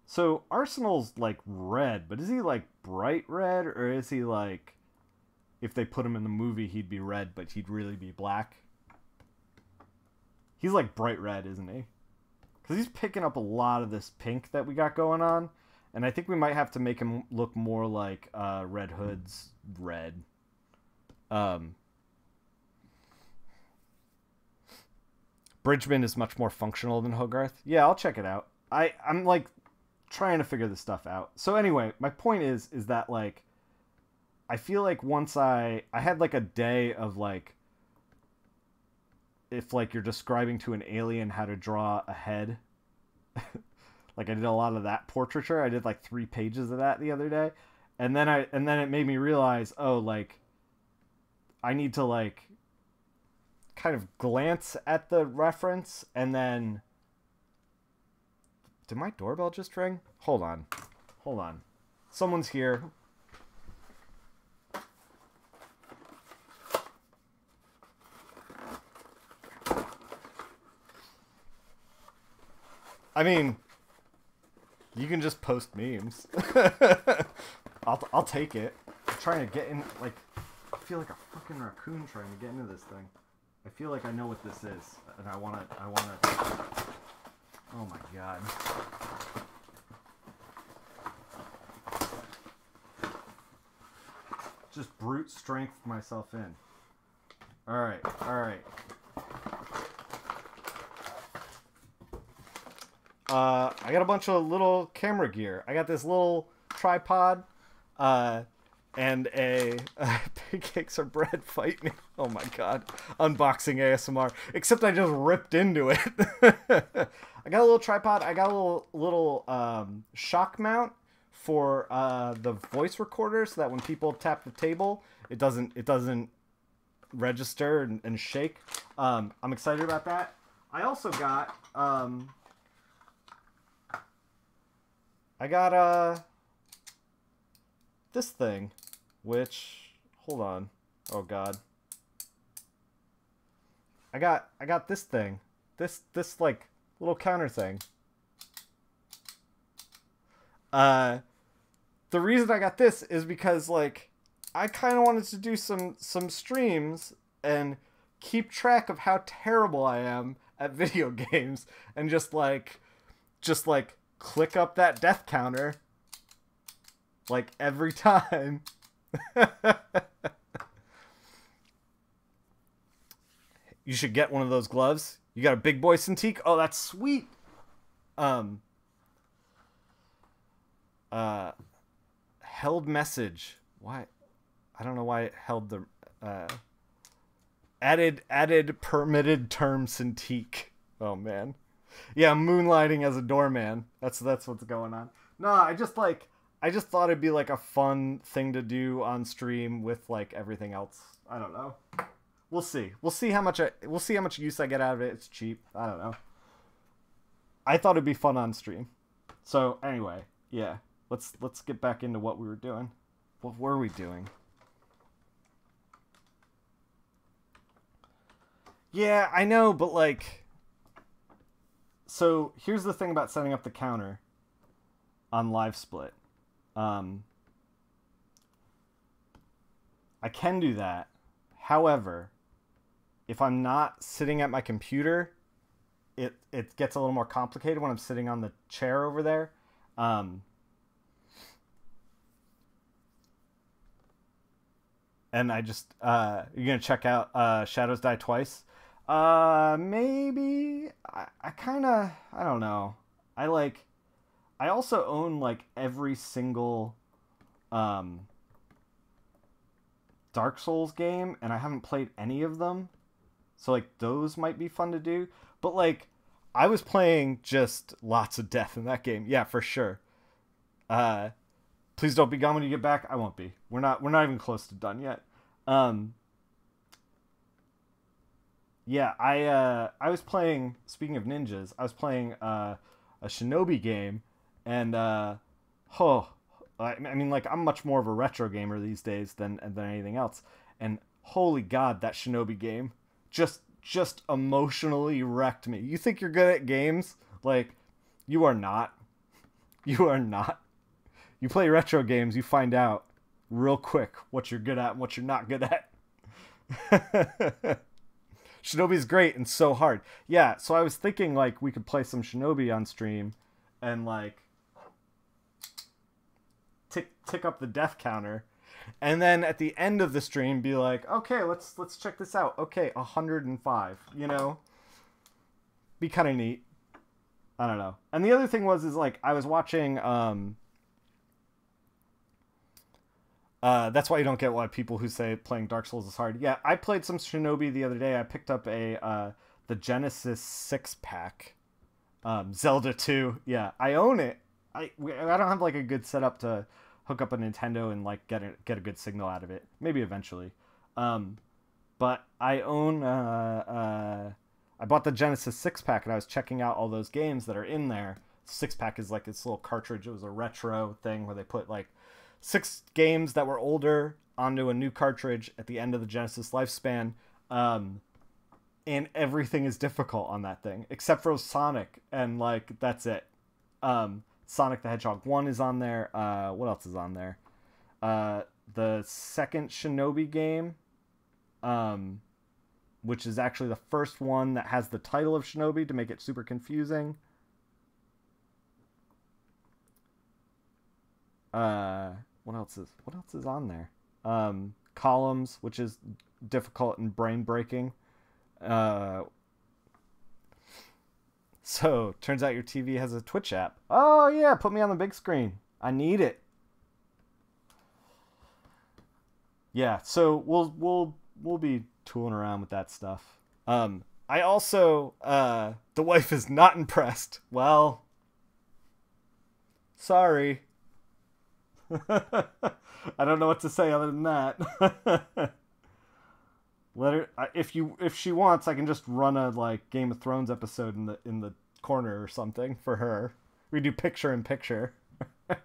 So Arsenal's like red, but is he like bright red, or is he like, if they put him in the movie, he'd be red, but he'd really be black? He's like bright red, isn't he? Because he's picking up a lot of this pink that we got going on, and I think we might have to make him look more like Red Hood's red. Bridgman is much more functional than Hogarth. Yeah, I'll check it out. I'm like trying to figure this stuff out. So anyway, my point is that like I feel like once I had like a day of like, if like you're describing to an alien how to draw a head, like I did a lot of that portraiture. I did like 3 pages of that the other day. And then it made me realize, oh, like I need to like kind of glance at the reference and then did my doorbell just ring? Hold on. Someone's here. I mean, you can just post memes. I'll take it. I'm trying to get in, like, I feel like a fucking raccoon trying to get into this thing. I feel like I know what this is, and I wanna, oh my god. Just brute strength myself in. Alright. I got a bunch of little camera gear. I got this little tripod, and a pancakes or bread fight me. Oh my god. Unboxing ASMR. Except I just ripped into it. I got a little tripod. I got a little shock mount for the voice recorder so that when people tap the table, it doesn't register and shake. I'm excited about that. I also got this thing, which, hold on. Oh god. I got this thing. This like little counter thing. The reason I got this is because like I kind of wanted to do some streams and keep track of how terrible I am at video games and just like click up that death counter like every time. You should get one of those gloves. You got a big boy Cintiq? Oh, that's sweet. Held message. Why? I don't know why it held the added permitted term Cintiq. Oh man. Yeah, I'm moonlighting as a doorman. That's what's going on. No, I just thought it'd be like a fun thing to do on stream with like everything else. I don't know. We'll see. We'll see how much use I get out of it. It's cheap. I don't know. I thought it'd be fun on stream. So anyway, yeah. Let's get back into what we were doing. What were we doing? Yeah, I know, but like, so here's the thing about setting up the counter on Live Split. I can do that. However, if I'm not sitting at my computer, it gets a little more complicated when I'm sitting on the chair over there. And I just, you're going to check out Shadows Die Twice? Maybe. I kind of, I don't know. I also own like every single Dark Souls game, and I haven't played any of them. So like those might be fun to do. But like I was playing just lots of death in that game. Yeah, for sure. Please don't be gone when you get back. I won't be. We're not even close to done yet. Yeah, I was playing, speaking of ninjas, I was playing a Shinobi game, and I mean, like, I'm much more of a retro gamer these days than anything else. And holy god, that Shinobi game just emotionally wrecked me. You think you're good at games? Like, you are not. You are not. You play retro games, you find out real quick what you're good at and what you're not good at. Shinobi's great and so hard. Yeah, so I was thinking, like, we could play some Shinobi on stream and, like, tick up the death counter. And then at the end of the stream be like, okay, let's check this out. Okay, 105, you know? be kind of neat. I don't know. And the other thing is like I was watching that's why you don't get a lot of people who say playing Dark Souls is hard. Yeah, I played some Shinobi the other day. I picked up the Genesis 6-pack. Zelda 2. Yeah, I own it. I don't have like a good setup to hook up a Nintendo and like get a good signal out of it. Maybe eventually. But I own I bought the Genesis 6-pack and I was checking out all those games that are in there. 6-pack is like this little cartridge. It was a retro thing where they put like 6 games that were older onto a new cartridge at the end of the Genesis lifespan. And everything is difficult on that thing except for Sonic, and like that's it. Sonic the Hedgehog 1 is on there. What else is on there? The second Shinobi game, which is actually the first one that has the title of Shinobi to make it super confusing. What else is on there? Columns, which is difficult and brain breaking. So turns out your TV has a Twitch app. Oh yeah, put me on the big screen. I need it. Yeah, so we'll be tooling around with that stuff. I also the wife is not impressed. Well, sorry. I don't know what to say other than that. Let her, if she wants, I can just run a like Game of Thrones episode in the corner or something for her. We do picture in picture. I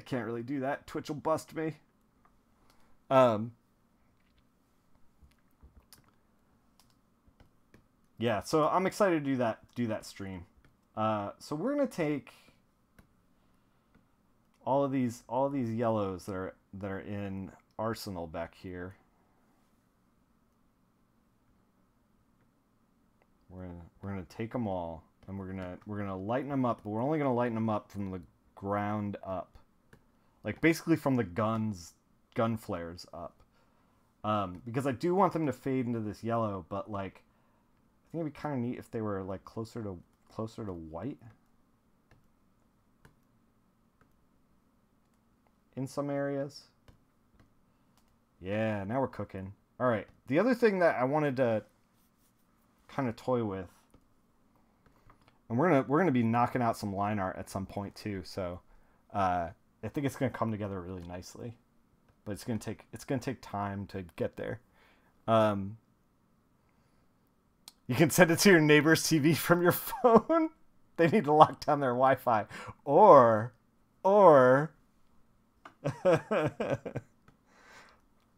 can't really do that. Twitch will bust me. Yeah, so I'm excited to do that stream. So we're gonna take all of these yellows that are in Arsenal back here. We're gonna take them all, and we're gonna lighten them up, but we're only gonna lighten them up from the ground up, like basically from the gun flares up, because I do want them to fade into this yellow, but like I think it'd be kind of neat if they were like closer to white in some areas. Yeah, now we're cooking. All right. The other thing that I wanted to kind of toy with, and we're gonna be knocking out some line art at some point too. So I think it's gonna come together really nicely, but it's gonna take time to get there. You can send it to your neighbor's TV from your phone. They need to lock down their Wi-Fi, or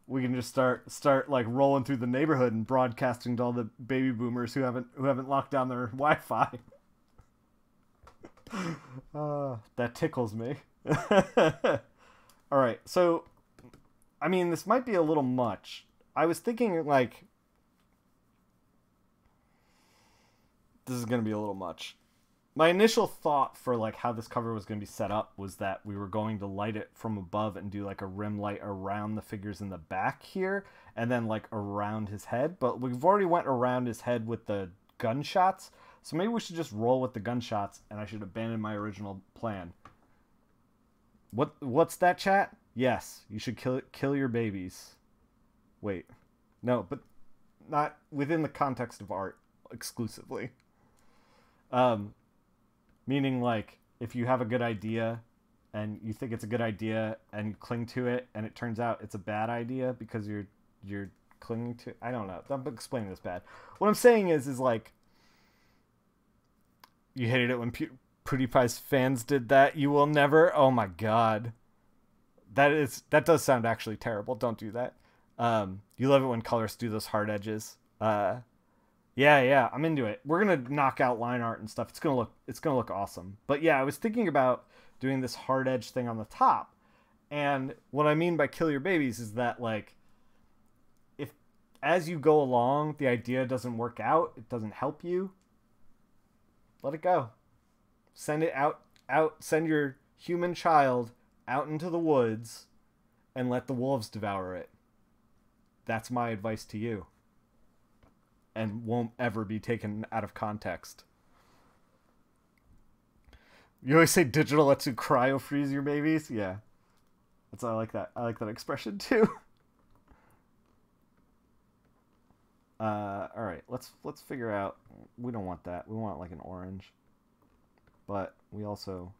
we can just start like rolling through the neighborhood and broadcasting to all the baby boomers who haven't locked down their Wi-Fi. That tickles me. All right, so I mean, this might be a little much. I was thinking like this is gonna be a little much. My initial thought for like how this cover was going to be set up was that we were going to light it from above and do like a rim light around the figures in the back here and then like around his head. But we've already went around his head with the gunshots. So maybe we should just roll with the gunshots and I should abandon my original plan. What's that, chat? Yes, you should kill your babies. Wait. No, but not within the context of art exclusively. Meaning, like, if you have a good idea and you think it's a good idea and you cling to it and it turns out it's a bad idea because you're clinging to... I don't know. I'm explaining this bad. What I'm saying is like, you hated it when PewDiePie's fans did that. You will never... Oh, my God. That does sound actually terrible. Don't do that. You love it when colors do those hard edges. Yeah, I'm into it. We're gonna knock out line art and stuff. It's gonna look awesome. But yeah, I was thinking about doing this hard edge thing on the top. And what I mean by kill your babies is that like, if as you go along the idea doesn't work out, it doesn't help you, let it go. Send it out. Send your human child out into the woods and let the wolves devour it. That's my advice to you. and won't ever be taken out of context. You always say digital lets you cryo freeze your babies? Yeah. I like that. I like that expression too. All right, let's figure out. We don't want that. We want like an orange, but we also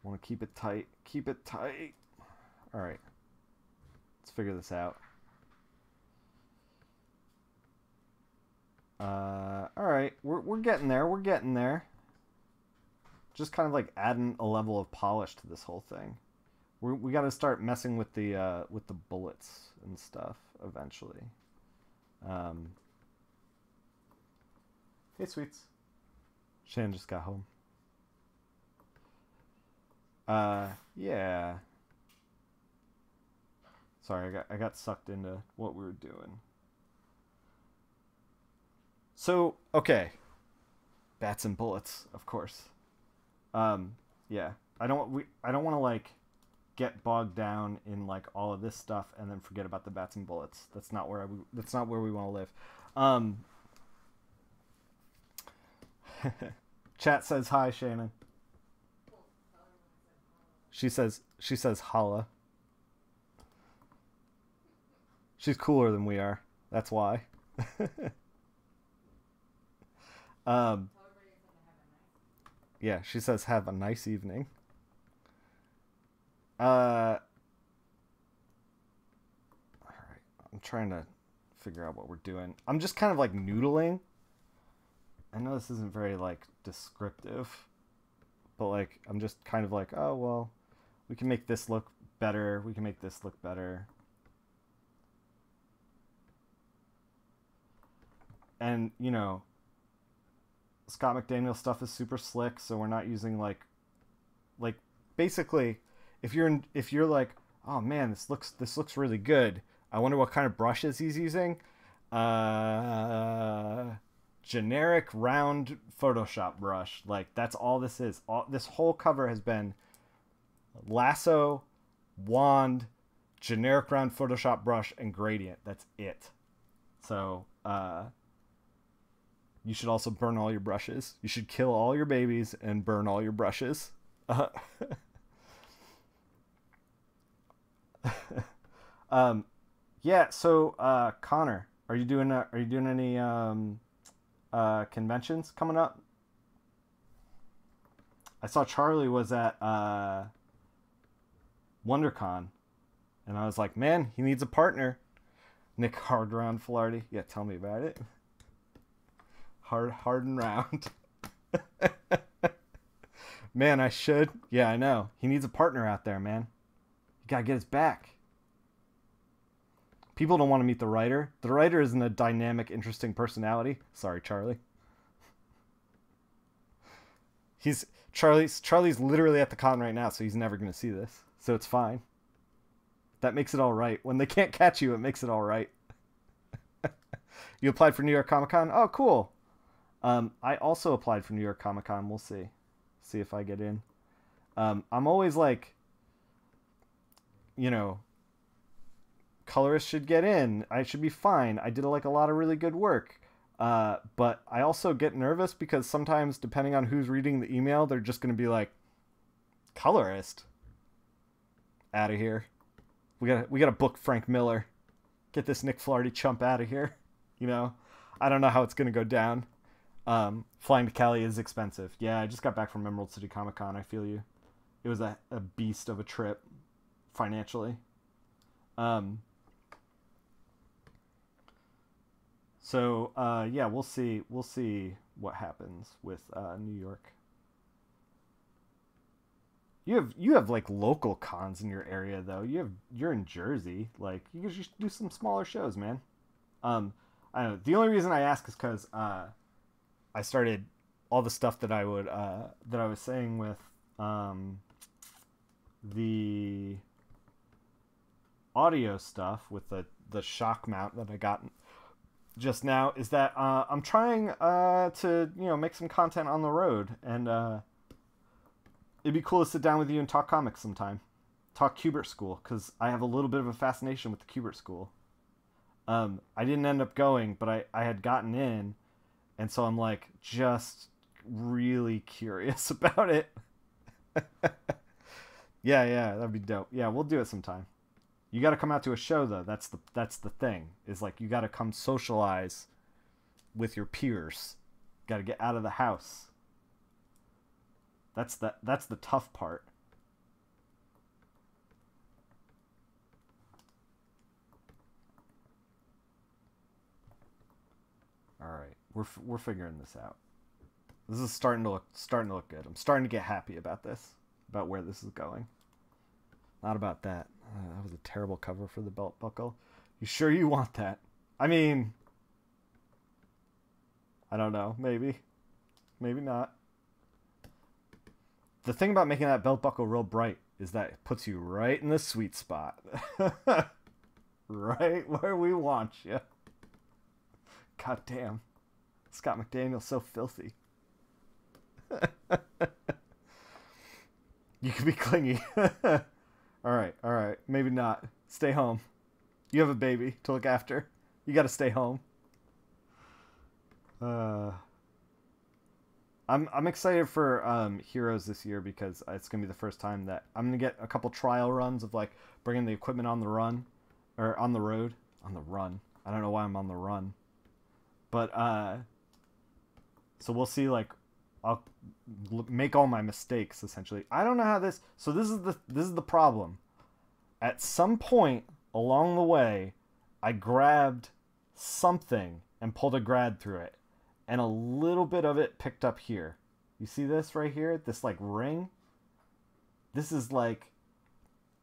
want to keep it tight. Keep it tight. All right, let's figure this out. All right, we're getting there. We're getting there. Just kind of like adding a level of polish to this whole thing. We got to start messing with the bullets and stuff eventually. Hey, sweets. Shan just got home. Yeah. Sorry, I got sucked into what we were doing. So, okay. Bats and bullets, of course. Yeah. I don't want to like get bogged down in like all of this stuff and then forget about the bats and bullets. That's not where we want to live. Chat says hi, Shannon. She says holla. She's cooler than we are. That's why. Yeah, she says have a nice evening. All right. I'm trying to figure out what we're doing. I'm just kind of like noodling. I know this isn't very like descriptive, but like I'm just kind of like, oh well, we can make this look better. We can make this look better. And, you know, Scott McDaniel stuff is super slick, so we're not using like basically if you're like, oh man, this looks really good. I wonder what kind of brushes he's using. Generic round Photoshop brush. Like that's all this is. This whole cover has been lasso, wand, generic round Photoshop brush, and gradient. That's it. So, you should also burn all your brushes. You should kill all your babies and burn all your brushes. Yeah. So, Connor, are you doing any conventions coming up? I saw Charlie was at WonderCon, and I was like, man, he needs a partner. Nick Hard Round Flarty. Yeah, tell me about it. Hard and round. Man, I should. Yeah, I know. He needs a partner out there, man. You gotta get his back. People don't want to meet the writer. The writer isn't a dynamic, interesting personality. Sorry, Charlie. Charlie's literally at the con right now, so he's never gonna see this. So it's fine. That makes it all right. When they can't catch you, it makes it all right. You applied for New York Comic Con? Oh, cool. I also applied for New York Comic Con. We'll see. See if I get in. I'm always like, you know, colorists should get in. I should be fine. I did like a lot of really good work. But I also get nervous because sometimes, depending on who's reading the email, they're just going to be like, colorist? Out of here. We gotta book Frank Miller. Get this Nick Flarty chump out of here. You know, I don't know how it's gonna go down. Flying to Cali is expensive. Yeah, I just got back from Emerald City Comic Con. I feel you. It was a beast of a trip, financially. So yeah, we'll see what happens with New York. You have like local cons in your area though. You're in Jersey. Like you could just do some smaller shows, man. I don't know. The only reason I ask is because I started all the stuff that I was saying with the audio stuff with the shock mount that I got just now is that I'm trying to make some content on the road, and it'd be cool to sit down with you and talk comics sometime. Talk Kubert School, because I have a little bit of a fascination with the Kubert School. I didn't end up going, but I had gotten in, and so I'm like just really curious about it. Yeah, that'd be dope. Yeah, we'll do it sometime. You got to come out to a show though. That's the thing. Is like you got to come socialize with your peers. Got to get out of the house. That's the tough part. All right, we're figuring this out. This is starting to look good. I'm starting to get happy about this, about where this is going. Not about that. That was a terrible cover for the belt buckle. You sure you want that? I mean, I don't know. Maybe not. The thing about making that belt buckle real bright is that it puts you right in the sweet spot. Right where we want you. God damn. Scott McDaniel's so filthy. You can be clingy. All right. Maybe not. Stay home. You have a baby to look after. You got to stay home. I'm excited for Heroes this year because it's gonna be the first time that I'm gonna get a couple trial runs of like bringing the equipment on the run, or on the road, on the run. I don't know why I'm on the run, but so we'll see. Like, I'll make all my mistakes essentially. I don't know how this. So this is the problem. At some point along the way, I grabbed something and pulled a grad through it. And a little bit of it picked up here. You see this right here? This like ring? This is like,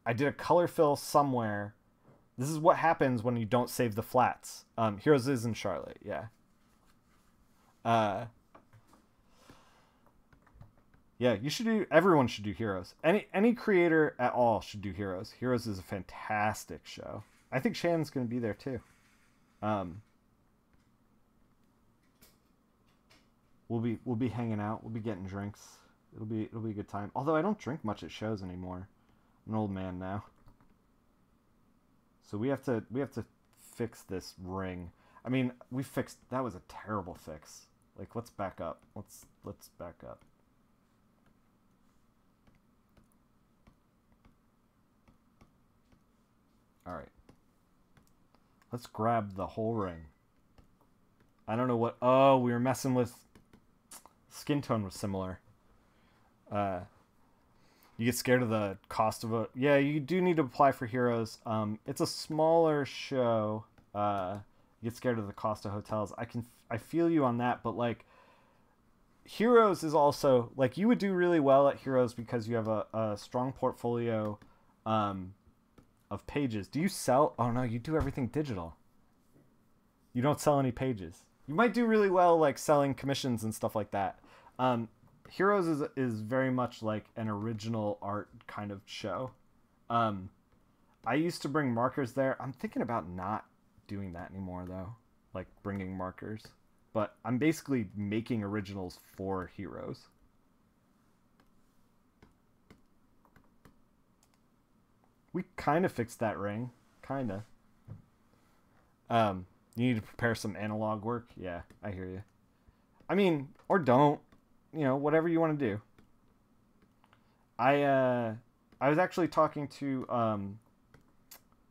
I did a color fill somewhere. This is what happens when you don't save the flats. Heroes is in Charlotte, yeah. Yeah, everyone should do Heroes. Any creator at all should do Heroes. Heroes is a fantastic show. I think Shannon's gonna be there too. We'll be hanging out. We'll be getting drinks. It'll be a good time. Although I don't drink much at shows anymore. I'm an old man now. So we have to fix this ring. I mean, that was a terrible fix. Like, let's back up. Let's back up. All right. Let's grab the whole ring. I don't know what. Oh, we were messing with. Skin tone was similar. You get scared of the cost of a... Yeah, you do need to apply for Heroes. It's a smaller show. You get scared of the cost of hotels. I feel you on that, but like Heroes is also like you would do really well at Heroes because you have a strong portfolio of pages. Do you sell? Oh no, you do everything digital. You don't sell any pages. You might do really well like selling commissions and stuff like that. Heroes is very much like an original art kind of show. I used to bring markers there. I'm thinking about not doing that anymore though, like bringing markers. But I'm basically making originals for Heroes. We kind of fixed that ring, kind of. You need to prepare some analog work. Yeah, I hear you. I mean, or don't. You know, whatever you want to do. I was actually talking to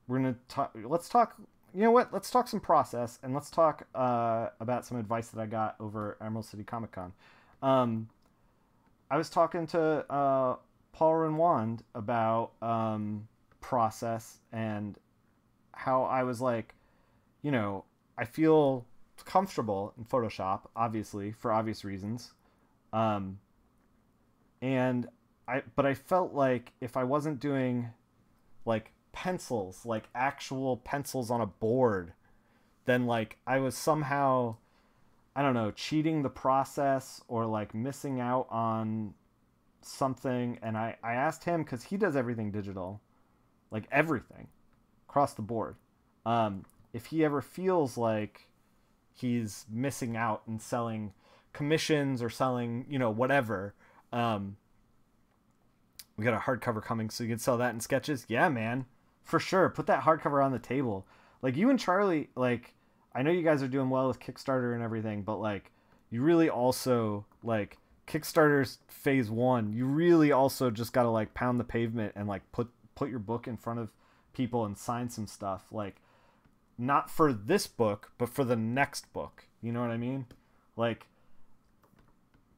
we're gonna talk. Let's talk. You know what? Let's talk some process, and let's talk about some advice that I got over Emerald City Comic Con. I was talking to Paul Renwand about process and how I was like, you know, I feel comfortable in Photoshop, obviously, for obvious reasons. But I felt like if I wasn't doing like pencils, like actual pencils on a board, then like I was somehow, I don't know, cheating the process or like missing out on something. And I asked him, because he does everything digital, like everything across the board. If he ever feels like he's missing out and selling commissions or selling, you know, whatever. We got a hardcover coming, so you can sell that in sketches. Yeah, man, for sure. Put that hardcover on the table. Like you and Charlie, like I know you guys are doing well with Kickstarter and everything, but like you really also like Kickstarter's phase 1. You really also just got to like pound the pavement and like put your book in front of people and sign some stuff, like not for this book but for the next book, you know what I mean? Like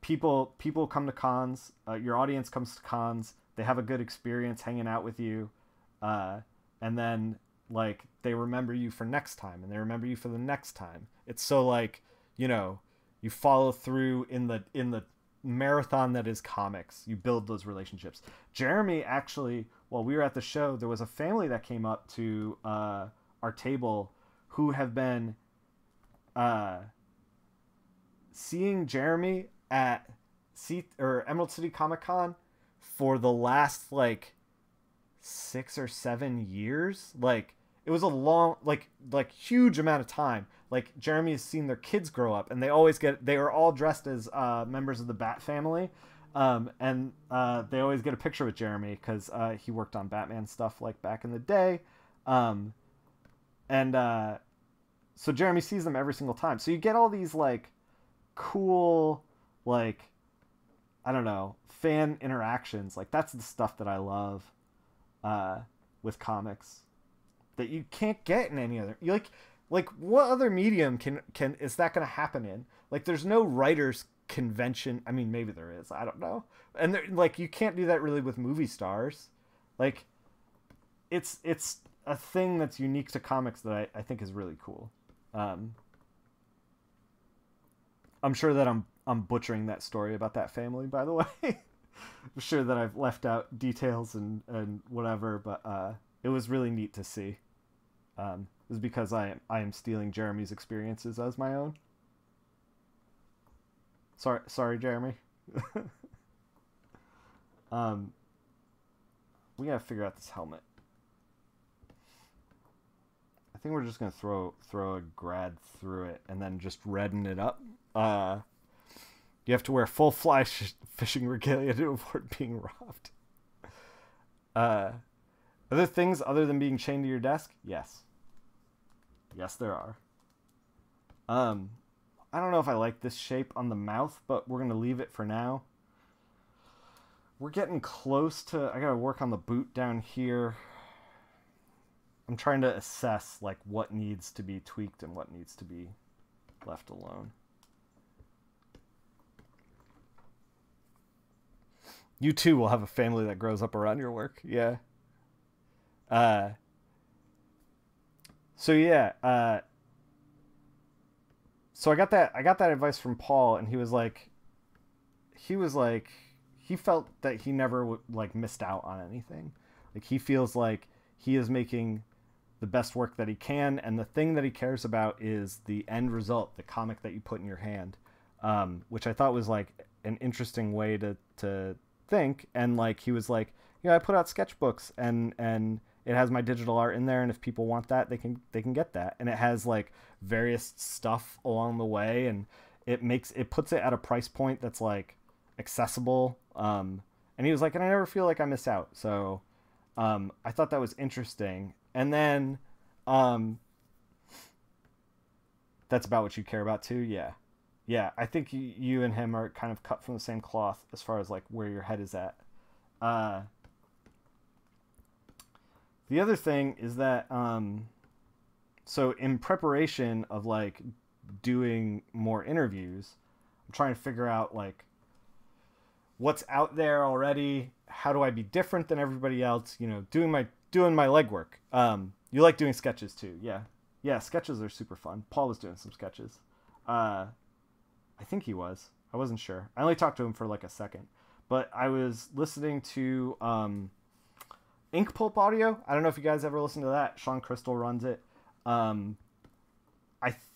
people come to cons, your audience comes to cons, they have a good experience hanging out with you, and then like they remember you for next time and they remember you for the next time. It's so like, you know, you follow through in the marathon that is comics. You build those relationships. Jeremy, actually, while we were at the show, there was a family that came up to our table who have been seeing Jeremy at Emerald City Comic Con for the last like 6 or 7 years. Like it was a long, like huge amount of time. Like Jeremy has seen their kids grow up, and they are all dressed as members of the Bat family, and they always get a picture with Jeremy because he worked on Batman stuff like back in the day, and so Jeremy sees them every single time. So you get all these like cool, like I don't know, fan interactions. Like that's the stuff that I love with comics that you can't get in any other. Like what other medium can is that going to happen in? Like there's no writers convention. I mean, maybe there is, I don't know. And like you can't do that really with movie stars. Like it's a thing that's unique to comics that I think is really cool. I'm sure that I'm butchering that story about that family, by the way. I'm sure that I've left out details and whatever, but it was really neat to see. It was because I am stealing Jeremy's experiences as my own. Sorry, Jeremy. We gotta figure out this helmet. I think we're just gonna throw a grad through it and then just redden it up. You have to wear full fly fishing regalia to avoid being robbed. Other things other than being chained to your desk? Yes. Yes, there are. I don't know if I like this shape on the mouth, but we're going to leave it for now. We're getting close to... I got to work on the boot down here. I'm trying to assess like what needs to be tweaked and what needs to be left alone. You too will have a family that grows up around your work. Yeah. So yeah. So I got that advice from Paul, and he felt that he never like missed out on anything. Like he feels like he is making the best work that he can, and the thing that he cares about is the end result, the comic that you put in your hand, which I thought was like an interesting way to think. And like he was like, I put out sketchbooks and it has my digital art in there, and if people want that, they can get that, and it has like various stuff along the way, and it puts it at a price point that's like accessible. And he was like, and I never feel like I miss out. So I thought that was interesting. And then that's about what you care about too. Yeah, I think you and him are kind of cut from the same cloth as far as like where your head is at. The other thing is that so in preparation of like doing more interviews, I'm trying to figure out like what's out there already. How do I be different than everybody else? You know, doing my legwork. You like doing sketches too? Yeah. Sketches are super fun. Paul was doing some sketches. I think he was. I wasn't sure. I only talked to him for like a second, but I was listening to Ink Pulp Audio. I don't know if you guys ever listened to that. Sean Crystal runs it. I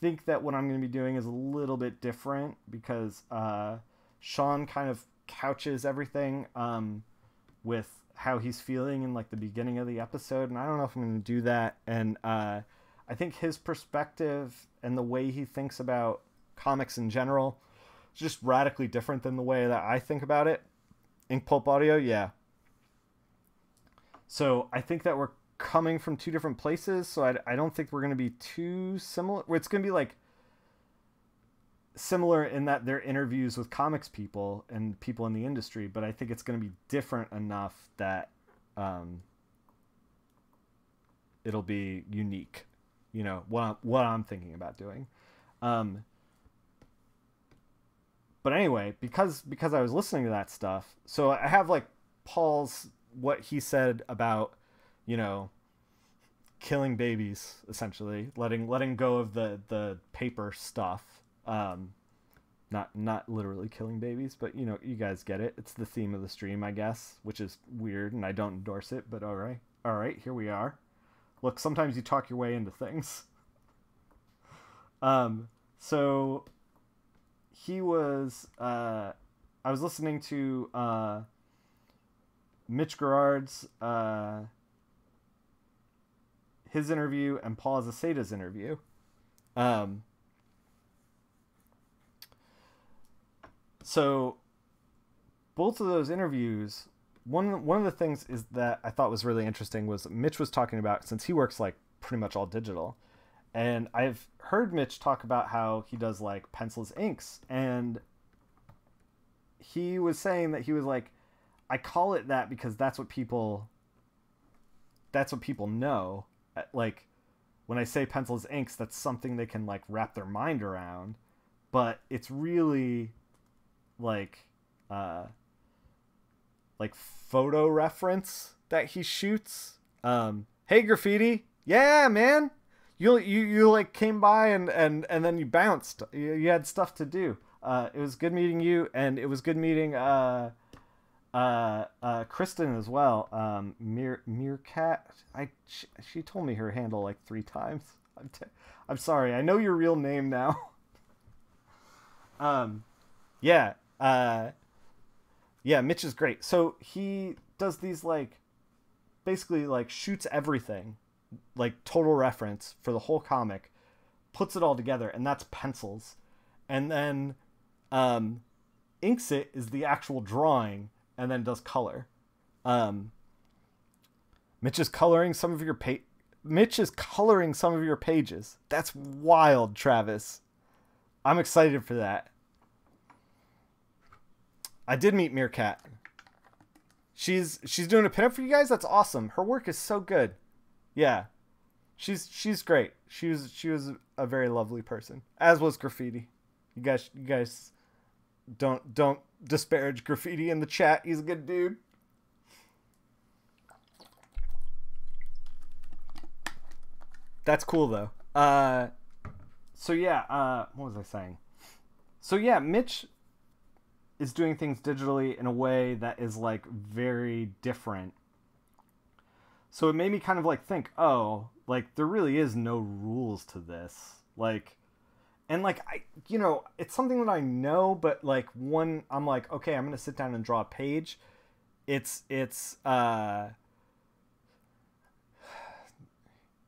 think that what I'm going to be doing is a little bit different because Sean kind of couches everything with how he's feeling in like the beginning of the episode, and I don't know if I'm going to do that. And I think his perspective and the way he thinks about comics in general is just radically different than the way that I think about it. Ink Pulp Audio, yeah. So I think that we're coming from two different places, so I don't think we're going to be too similar. It's going to be like similar in that they're interviews with comics people and people in the industry, but I think it's going to be different enough that it'll be unique. You know, what I'm thinking about doing. But anyway, because I was listening to that stuff, so I have like Paul's, what he said about, you know, killing babies, essentially letting go of the paper stuff. Not literally killing babies, but you know, you guys get it. It's the theme of the stream, I guess, which is weird, and I don't endorse it, but all right, here we are. Look, sometimes you talk your way into things. So he was, I was listening to Mitch Gerard's his interview and Paul Azaceta's interview. So both of those interviews, one of the things is that I thought was really interesting was Mitch was talking about, since he works like pretty much all digital, and I've heard Mitch talk about how he does like pencils, inks, and he was saying that he was like, I call it that because that's what people know. Like when I say pencils, inks, that's something they can like wrap their mind around, but it's really like photo reference that he shoots. Hey Graffiti, yeah man, you like came by and then you bounced. You had stuff to do. It was good meeting you, and it was good meeting Kristen as well. Meerkat. She told me her handle like 3 times. I'm sorry. I know your real name now. Yeah. Yeah, Mitch is great. So he does these like, basically like shoots everything, like total reference for the whole comic, puts it all together, and that's pencils. And then inks it is the actual drawing, and then does color. Mitch is coloring some of your pages. That's wild, Travis. I'm excited for that. I did meet Meerkat. She's doing a pinup for you guys. That's awesome. Her work is so good. Yeah, she's great. She was a very lovely person, as was Graffiti. You guys don't disparage Graffiti in the chat. He's a good dude. That's cool though. So yeah, what was I saying? So yeah, Mitch is doing things digitally in a way that is like very different. So it made me kind of like think, oh, like there really is no rules to this. Like, and like, it's something that I know, but like I'm like, okay, I'm going to sit down and draw a page. I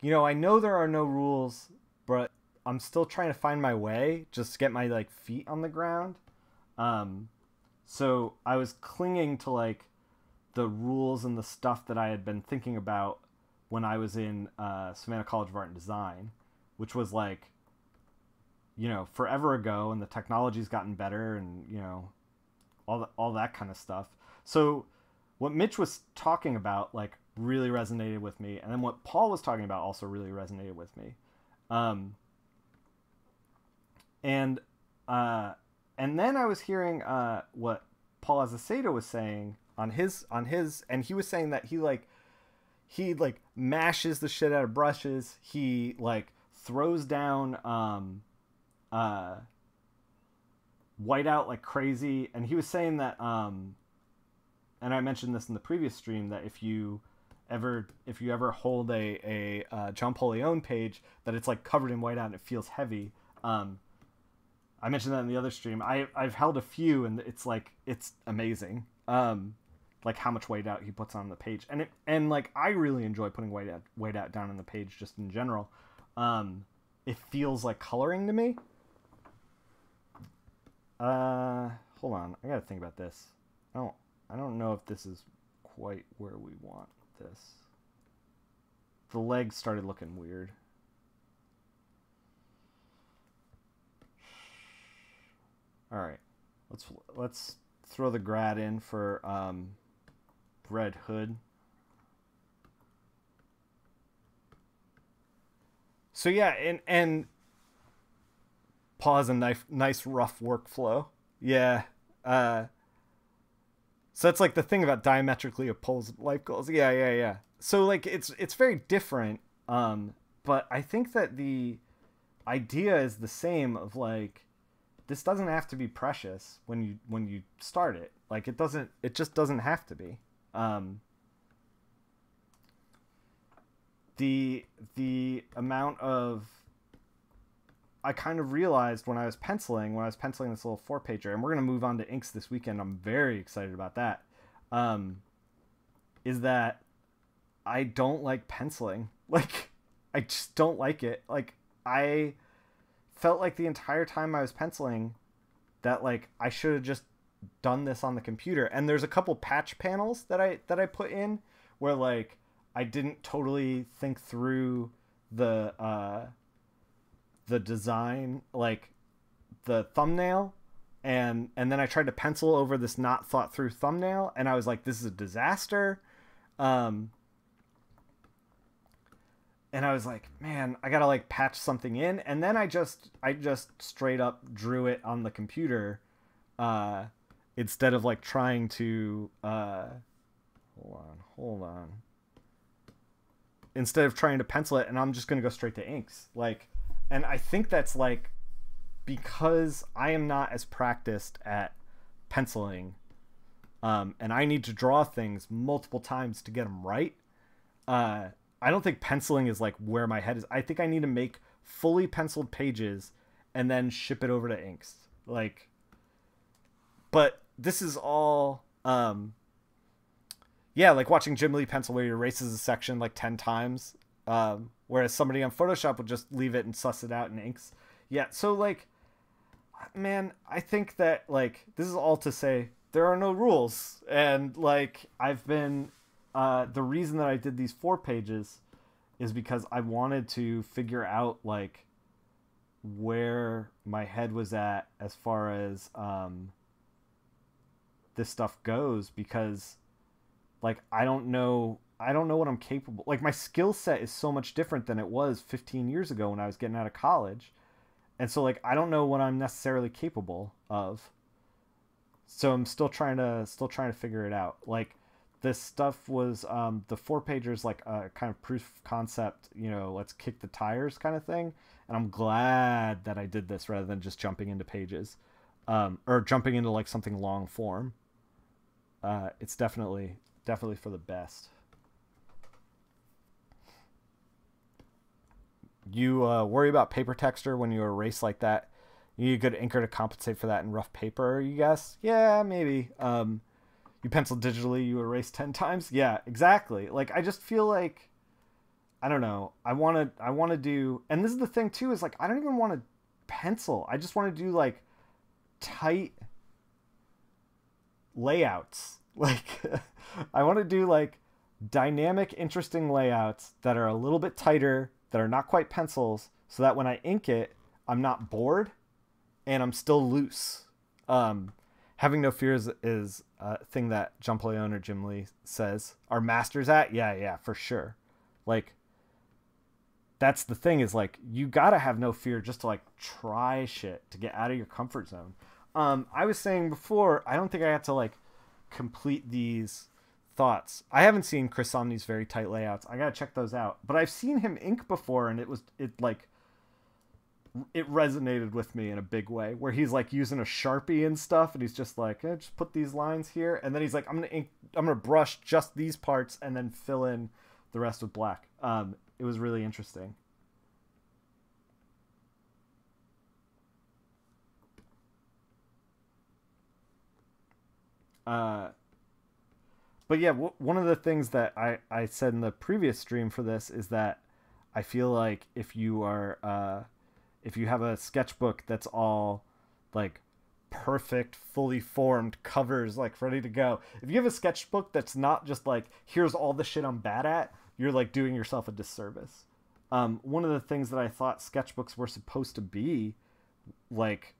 know there are no rules, but I'm still trying to find my way just to get my like feet on the ground. So I was clinging to like the rules and the stuff that I had been thinking about when I was in Savannah College of Art and Design, which was like, forever ago, and the technology's gotten better, and all that kind of stuff. So what Mitch was talking about like really resonated with me, and then what Paul was talking about also really resonated with me. And then I was hearing what Paul Azaceta was saying on his, and he was saying that he mashes the shit out of brushes. He like throws down whiteout like crazy, and he was saying that and I mentioned this in the previous stream, that if you ever hold a John Paul Leon page, that it's like covered in whiteout and it feels heavy. I mentioned that in the other stream. I've held a few, and it's amazing. Like how much whiteout he puts on the page, and like I really enjoy putting whiteout down on the page just in general. It feels like coloring to me. Hold on, I gotta think about this. I don't know if this is quite where we want this. the legs started looking weird. All right, let's throw the grad in for Red Hood. So yeah, and pause a nice rough workflow. Yeah. So that's like the thing about diametrically opposed life goals. Yeah. So like it's very different. But I think that the idea is the same of like this doesn't have to be precious when you start it. Like it just doesn't have to be. The amount of I kind of realized when I was penciling this little 4-pager, and we're going to move on to inks this weekend. I'm very excited about that. Is that I don't like penciling. Like, I just don't like it. Like, I felt like the entire time I was penciling that, like, I should have just done this on the computer. And there's a couple patch panels that I put in where, like, I didn't totally think through the design, like the thumbnail, and then I tried to pencil over this not thought through thumbnail, and I was like, this is a disaster. And I was like, man, I gotta like patch something in, and then I just straight up drew it on the computer, instead of like trying to hold on, instead of trying to pencil it, and I'm just gonna go straight to inks, like. And I think that's like because I am not as practiced at penciling, and I need to draw things multiple times to get them right. I don't think penciling is like where my head is. I think I need to make fully penciled pages and then ship it over to inks. Like, but this is all, yeah, like watching Jim Lee pencil where he erases a section like 10 times. Whereas somebody on Photoshop would just leave it and suss it out in inks. Yeah, so like, man, I think that like this is all to say there are no rules, and like I've been, the reason that I did these 4 pages is because I wanted to figure out like where my head was at as far as this stuff goes, because like I don't know what I'm capable. Like my skill set is so much different than it was 15 years ago when I was getting out of college. And so like I don't know what I'm necessarily capable of. So I'm still trying to figure it out. Like this stuff was the 4-pagers like a kind of proof of concept, you know, let's kick the tires kind of thing. And I'm glad that I did this rather than just jumping into pages. Or jumping into like something long form. It's definitely for the best. You worry about paper texture when you erase like that. You need a good inker to compensate for that in rough paper, you guess? Yeah, maybe. You pencil digitally, you erase 10 times? Yeah, exactly. Like, I just feel like, I don't know. I want to do, and this is the thing too, is like, I don't even want to pencil. I just want to do like tight layouts. Like, I want to do like dynamic, interesting layouts that are a little bit tighter, that are not quite pencils, so that when I ink it, I'm not bored and I'm still loose. Having no fear is a thing that Jump Leon or Jim Lee says are masters at. Yeah, for sure. Like, that's the thing, is like, you gotta have no fear just to like try shit, to get out of your comfort zone. I was saying before, I don't think I have to like complete these thoughts. I haven't seen Chris Somney's very tight layouts. I gotta check those out. But I've seen him ink before, and it resonated with me in a big way, where he's like using a Sharpie and stuff, and he's just like, just put these lines here, and then he's like, I'm gonna brush just these parts and then fill in the rest with black. It was really interesting. But yeah, one of the things that I said in the previous stream for this is that I feel like if you have a sketchbook that's all like perfect, fully formed covers, like ready to go. If you have a sketchbook that's not just like, here's all the shit I'm bad at, you're like doing yourself a disservice. One of the things that I thought sketchbooks were supposed to be, like,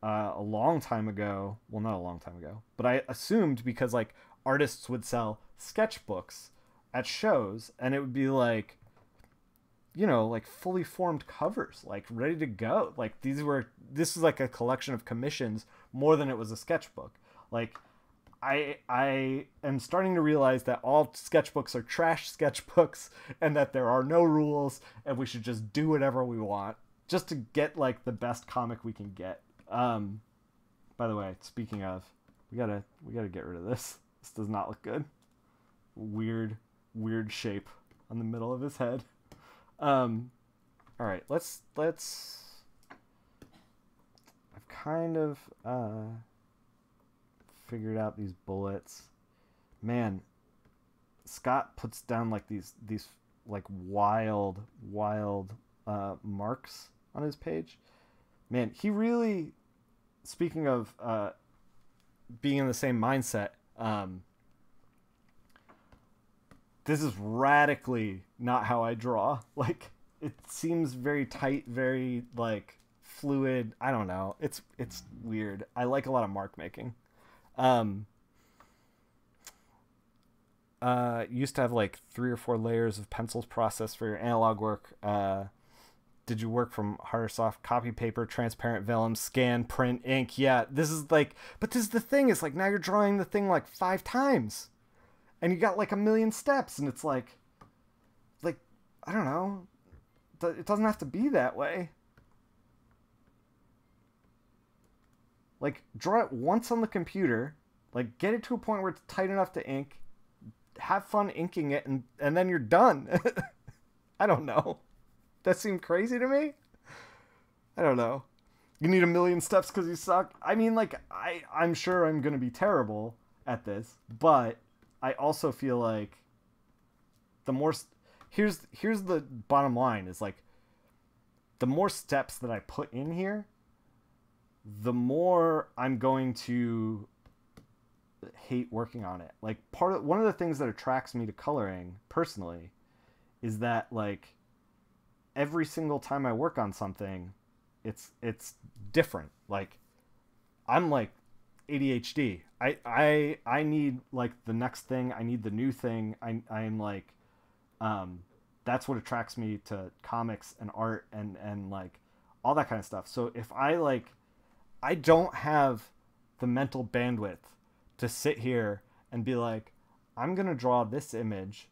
a long time ago, well, not a long time ago, but I assumed because like artists would sell sketchbooks at shows and it would be like, you know, like fully formed covers, like ready to go. Like this was like a collection of commissions more than it was a sketchbook. Like I am starting to realize that all sketchbooks are trash sketchbooks and that there are no rules and we should just do whatever we want just to get like the best comic we can get. By the way, speaking of, we gotta get rid of this. This does not look good. Weird shape on the middle of his head. All right, let's. I've kind of figured out these bullets. Man, Scott puts down like these like wild marks on his page. Man, he really, speaking of being in the same mindset, this is radically not how I draw. Like, it seems very tight, very, like, fluid. I don't know. It's weird. I like a lot of mark making. Used to have, like, 3 or 4 layers of pencils processed for your analog work. Did you work from hard or soft? Copy paper, transparent vellum, scan, print, ink? Yeah, this is like, but this is the thing. It's like now you're drawing the thing like 5 times, and you got like a million steps, and it's like I don't know. It doesn't have to be that way. Like draw it once on the computer, like get it to a point where it's tight enough to ink, have fun inking it, and then you're done. I don't know. That seemed crazy to me. I don't know. You need a million steps because you suck. I mean, like, I'm sure I'm going to be terrible at this, but I also feel like the more... Here's the bottom line is, like, the more steps that I put in here, the more I'm going to hate working on it. Like, one of the things that attracts me to coloring, personally, is that, like, every single time I work on something, it's different. Like, I'm like ADHD. I need like the next thing. I need the new thing. I'm like, that's what attracts me to comics and art and like all that kind of stuff. So if I don't have the mental bandwidth to sit here and be like, I'm going to draw this image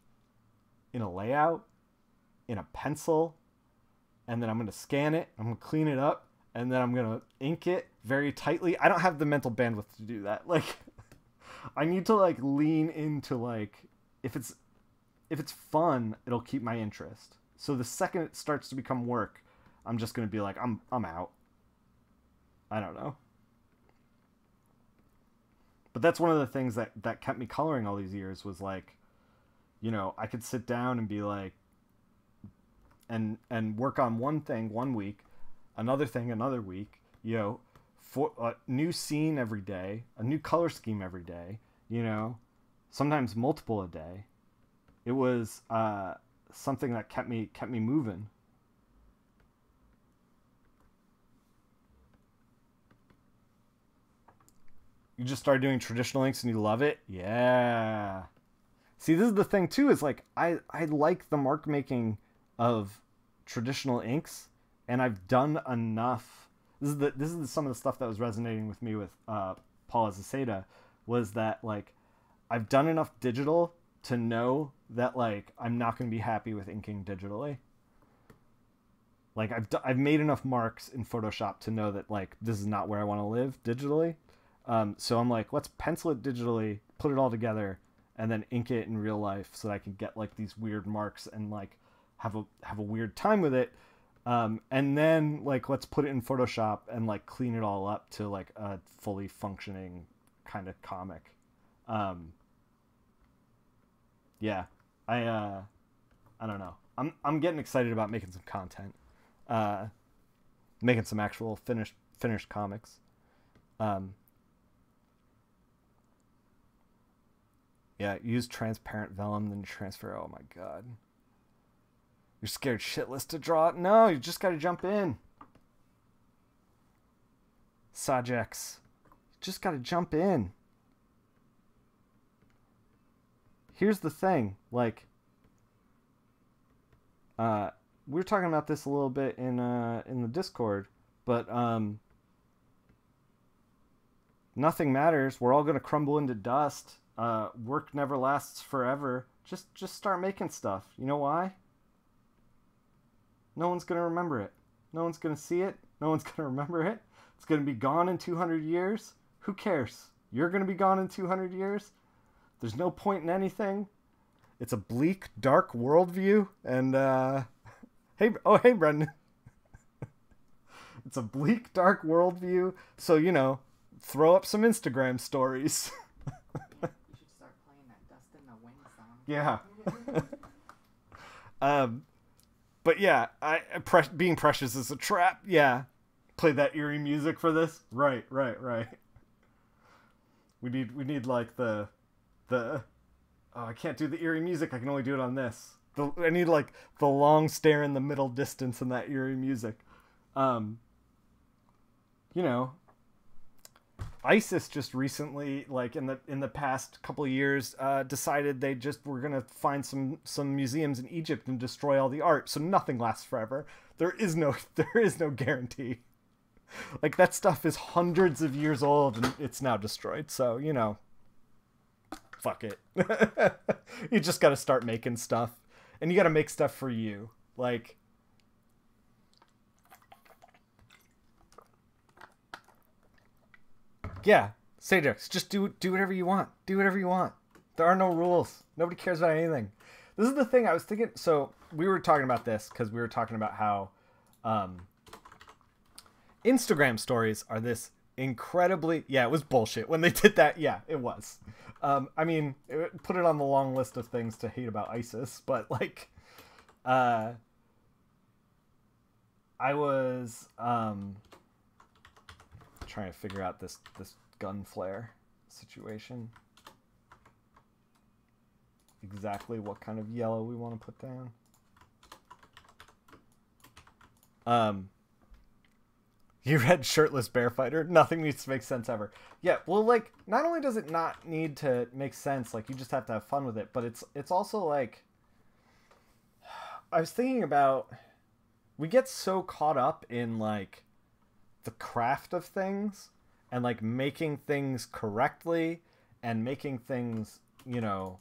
in a layout, in a pencil, and then I'm going to scan it, I'm going to clean it up, and then I'm going to ink it very tightly. I don't have the mental bandwidth to do that. Like, I need to, like, lean into, like, if it's fun, it'll keep my interest. So the second it starts to become work, I'm just going to be like, I'm out. I don't know. But that's one of the things that kept me coloring all these years was, like, you know, I could sit down and be like, and work on one thing one week, another thing another week, you know, for a new scene every day, a new color scheme every day, you know, sometimes multiple a day. It was something that kept me moving. You just started doing traditional inks and you love it? Yeah. See, this is the thing too, is like I like the mark making of traditional inks, and I've done enough. This is some of the stuff that was resonating with me with Paul Azaceta, was that like I've done enough digital to know that like I'm not going to be happy with inking digitally. Like I've made enough marks in Photoshop to know that like this is not where I want to live digitally. So I'm like, let's pencil it digitally, put it all together, and then ink it in real life so that I can get like these weird marks and like have a weird time with it. And then like let's put it in Photoshop and like clean it all up to like a fully functioning kind of comic. Yeah, I don't know. I'm getting excited about making some content, making some actual finished comics. Yeah, Yeah, use transparent vellum, then transfer. Oh my god. You're scared shitless to draw it? No, you just gotta jump in. Sajex. You just gotta jump in. Here's the thing, like, we were talking about this a little bit in the Discord, but nothing matters. We're all gonna crumble into dust. Work never lasts forever. Just start making stuff. You know why? No one's gonna remember it. No one's gonna see it. No one's gonna remember it. It's gonna be gone in 200 years. Who cares? You're gonna be gone in 200 years. There's no point in anything. It's a bleak, dark worldview. And, hey, Brendan. It's a bleak, dark worldview. So, you know, throw up some Instagram stories. You should start playing that Dust in the Wind song. Yeah. But yeah, being precious is a trap. Yeah. Play that eerie music for this. Right. We need like the I can't do the eerie music. I can only do it on this. I need like the long stare in the middle distance in that eerie music. You know, ISIS just recently, like in the past couple of years, decided they just were gonna find some museums in Egypt and destroy all the art, so nothing lasts forever. There is no guarantee. Like, that stuff is hundreds of years old and it's now destroyed. So, you know, fuck it. You just got to start making stuff, and you got to make stuff for you. Like, yeah, Sajex, just do whatever you want. Do whatever you want. There are no rules. Nobody cares about anything. This is the thing I was thinking. So we were talking about this because we were talking about how Instagram stories are this incredibly... Yeah, it was bullshit. When they did that, yeah, it was. I mean, put it on the long list of things to hate about ISIS, but, like, I was trying to figure out this gun flare situation. Exactly what kind of yellow we want to put down. You read Shirtless Bear Fighter? Nothing needs to make sense ever. Yeah, well, like, not only does it not need to make sense, like, you just have to have fun with it, but it's also, like, I was thinking about, we get so caught up in, like, the craft of things, and, like, making things correctly, and making things, you know,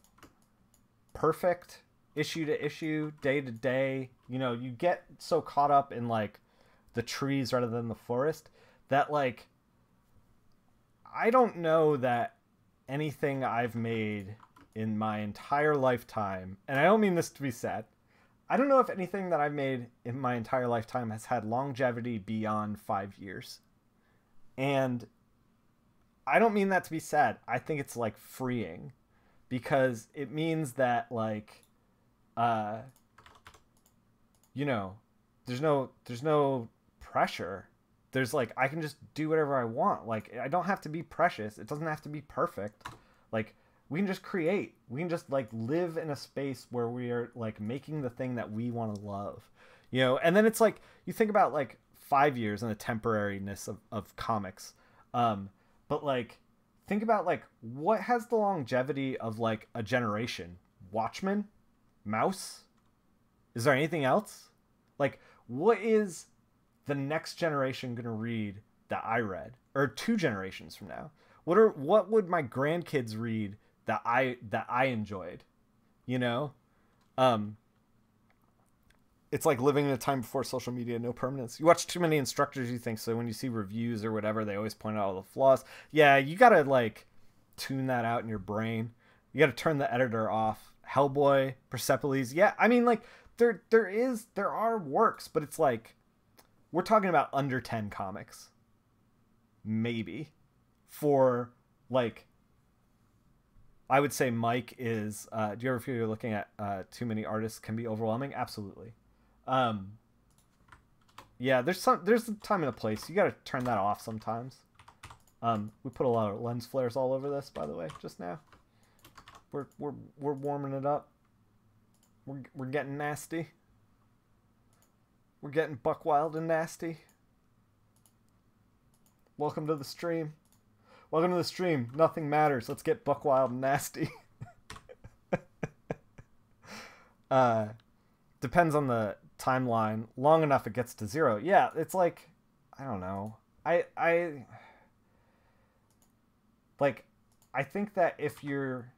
perfect, issue to issue, day to day. You know, you get so caught up in, like, the trees rather than the forest that, like, I don't know that anything I've made in my entire lifetime, and I don't mean this to be sad, I don't know if anything that I've made in my entire lifetime has had longevity beyond 5 years. And I don't mean that to be sad. I think it's, like, freeing, because it means that, like, you know, there's no pressure. There's, like, I can just do whatever I want. Like, I don't have to be precious. It doesn't have to be perfect. Like, we can just create. We can just, like, live in a space where we are, like, making the thing that we want to love, you know? And then it's like, you think about, like, 5 years and the temporariness of comics. But, like, think about, like, what has the longevity of, like, a generation? Watchmen? Mouse? Is there anything else? Like, what is the next generation going to read that I read? Or 2 generations from now? What would my grandkids read that I enjoyed? You know? It's like living in a time before social media, no permanence. You watch too many instructors, you think, so when you see reviews or whatever, they always point out all the flaws. Yeah, you gotta, like, tune that out in your brain. You gotta turn the editor off. Hellboy, Persepolis, yeah, I mean, like, there are works, but it's like, we're talking about under 10 comics. Maybe. For, like, I would say Mike is, do you ever feel you're looking at too many artists can be overwhelming? Absolutely. Yeah, there's a time and a place. You gotta turn that off sometimes. We put a lot of lens flares all over this, by the way, just now. We're warming it up. We're getting nasty. We're getting buck wild and nasty. Welcome to the stream. Welcome to the stream. Nothing matters. Let's get buck wild and nasty. Depends on the timeline. Long enough it gets to 0. Yeah, it's like, I don't know. I think that if you're,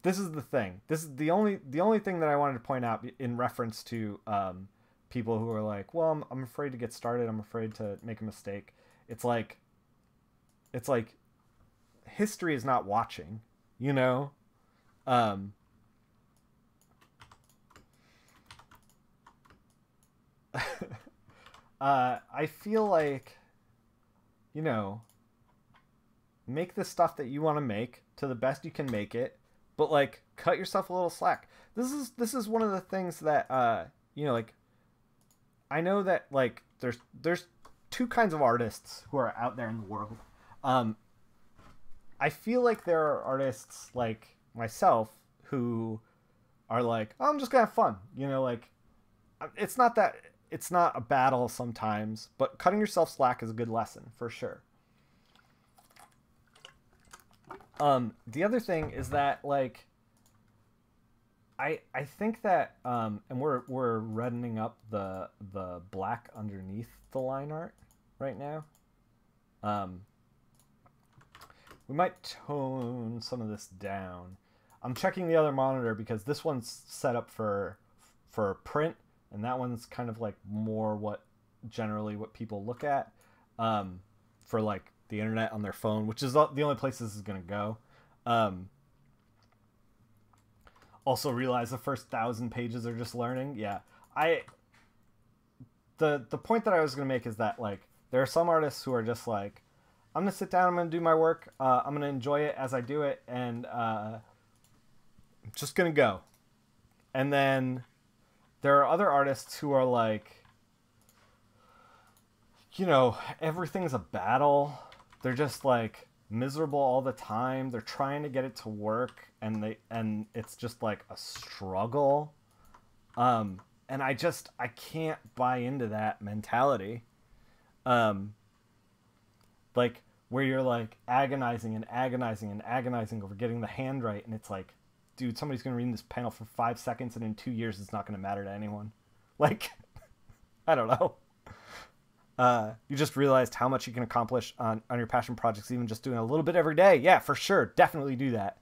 this is the thing. This is the only thing that I wanted to point out in reference to people who are like, well, I'm afraid to get started. I'm afraid to make a mistake. It's like history is not watching, you know? I feel like, you know, make the stuff that you want to make to the best you can make it, but like cut yourself a little slack. This is one of the things that you know, like, I know that like there's two kinds of artists who are out there in the world. I feel like there are artists like myself who are like, oh, I'm just gonna have fun, you know, like it's not a battle sometimes, but cutting yourself slack is a good lesson for sure. The other thing is that like I think that and we're reddening up the black underneath the line art right now. We might tone some of this down. I'm checking the other monitor because this one's set up for print, and that one's kind of like more what people look at for like the internet on their phone, which is the only place this is going to go. Also realize the first 1,000 pages are just learning. Yeah. The point that I was going to make is that like there are some artists who are just like, I'm going to sit down, I'm going to do my work, I'm going to enjoy it as I do it, and I'm just going to go. And then there are other artists who are like, you know, everything's a battle. They're just like miserable all the time. They're trying to get it to work, and it's just like a struggle. And I can't buy into that mentality. Like where you're like agonizing over getting the hand right, and it's like, dude, somebody's gonna read this panel for 5 seconds, and in 2 years it's not gonna matter to anyone. Like, I don't know. You just realized how much you can accomplish on your passion projects, even just doing a little bit every day. Yeah, for sure, definitely do that.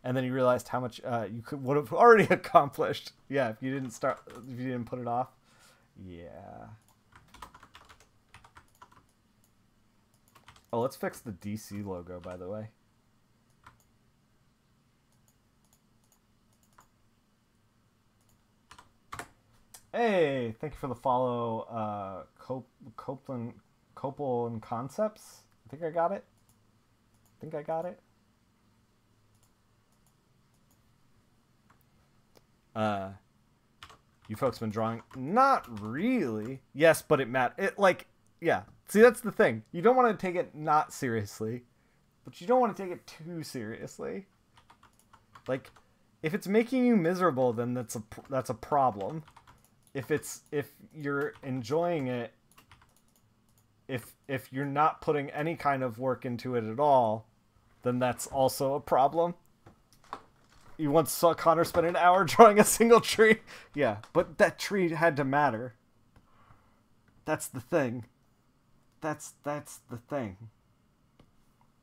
And then you realized how much you would have already accomplished. Yeah, if you didn't put it off. Yeah. Oh, let's fix the DC logo, by the way. Hey, thank you for the follow, Copeland Concepts. I think I got it. You folks been drawing? Not really. Yes, but it yeah. See, that's the thing. You don't want to take it not seriously, but you don't want to take it too seriously. Like, if it's making you miserable, then that's a problem. If you're enjoying it, if you're not putting any kind of work into it at all, then that's also a problem. You once saw Connor spend an hour drawing a single tree. Yeah, but that tree had to matter. That's the thing. That's the thing.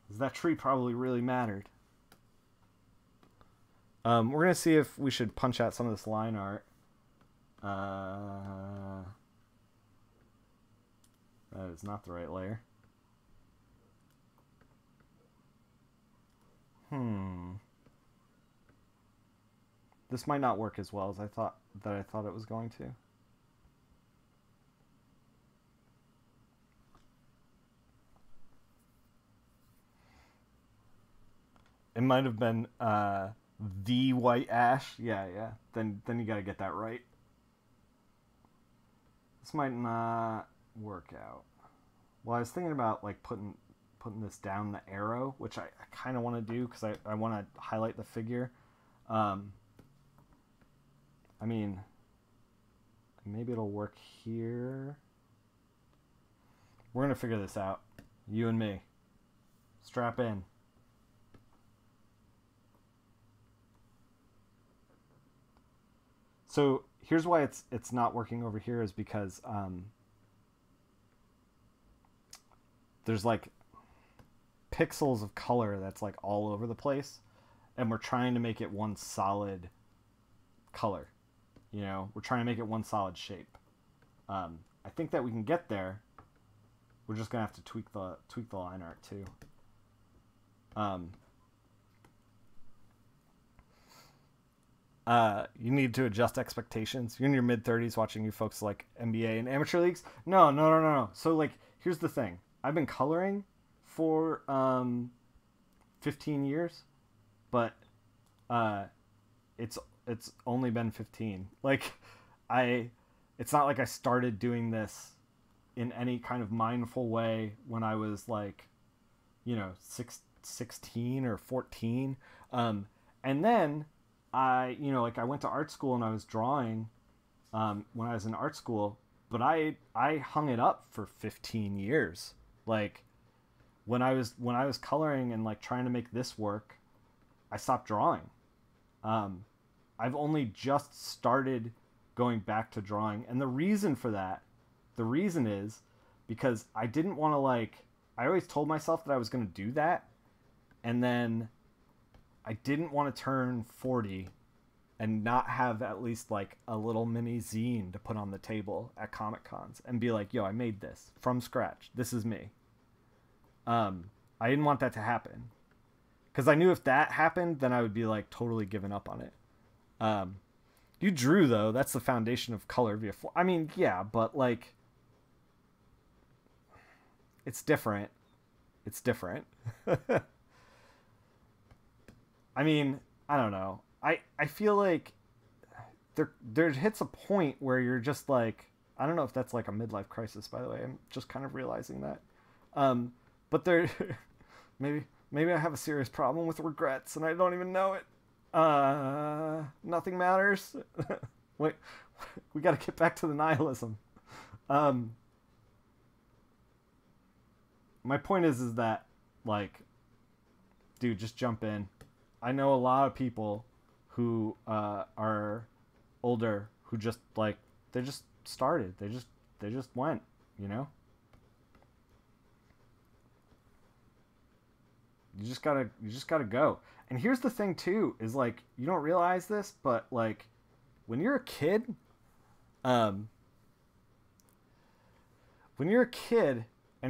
That tree probably really mattered. We're gonna see if we should punch out some of this line art. That is not the right layer. This might not work as well as I thought it was going to. It might have been the white ash. Yeah. Then you gotta get that right. This might not work out. Well, I was thinking about like putting this down the arrow, which I kind of want to do because I want to highlight the figure. Um, I mean, maybe it'll work here. We're going to figure this out. You and me. Strap in. So here's why it's not working over here is because there's like pixels of color that's like all over the place, and we're trying to make it one solid color. You know, we're trying to make it one solid shape. I think that we can get there. We're just gonna have to tweak the line art too. You need to adjust expectations. You're in your mid-30s watching you folks like NBA and amateur leagues. No. So like, here's the thing. I've been coloring for 15 years, but it's only been 15. Like, it's not like I started doing this in any kind of mindful way when I was like, 16 or 14. And then I went to art school and I was drawing when I was in art school, but I hung it up for 15 years. Like, when I was coloring and like trying to make this work, I stopped drawing. I've only just started going back to drawing, and the reason is because I didn't want to I always told myself that I was going to do that, and then I didn't want to turn 40 and not have at least like a little mini zine to put on the table at Comic Cons and be like, yo, I made this from scratch. This is me. I didn't want that to happen, because I knew if that happened, then I would be like totally giving up on it. You drew, though. That's the foundation of color via I mean, yeah, but like, it's different. It's different. I mean, I don't know. I feel like there hits a point where you're just like, I don't know if that's like a midlife crisis, by the way. I'm just kind of realizing that. But there, maybe I have a serious problem with regrets and I don't even know it. Nothing matters. Wait, we got to get back to the nihilism. My point is that, like, dude, just jump in. I know a lot of people who are older who just like, they just started. They just went, you know? You just gotta go. And here's the thing too, is like, you don't realize this, but like, when you're a kid, and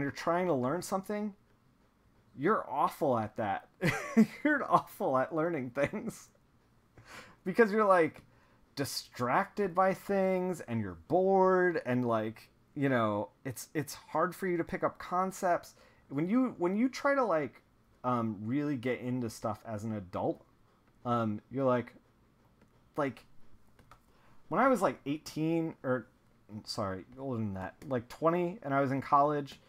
you're trying to learn something, you're awful at that. You're awful at learning things. Because you're like distracted by things and you're bored, and like, it's hard for you to pick up concepts. When you try to like really get into stuff as an adult, you're like when I was like 18, or sorry, older than that, like 20, and I was in college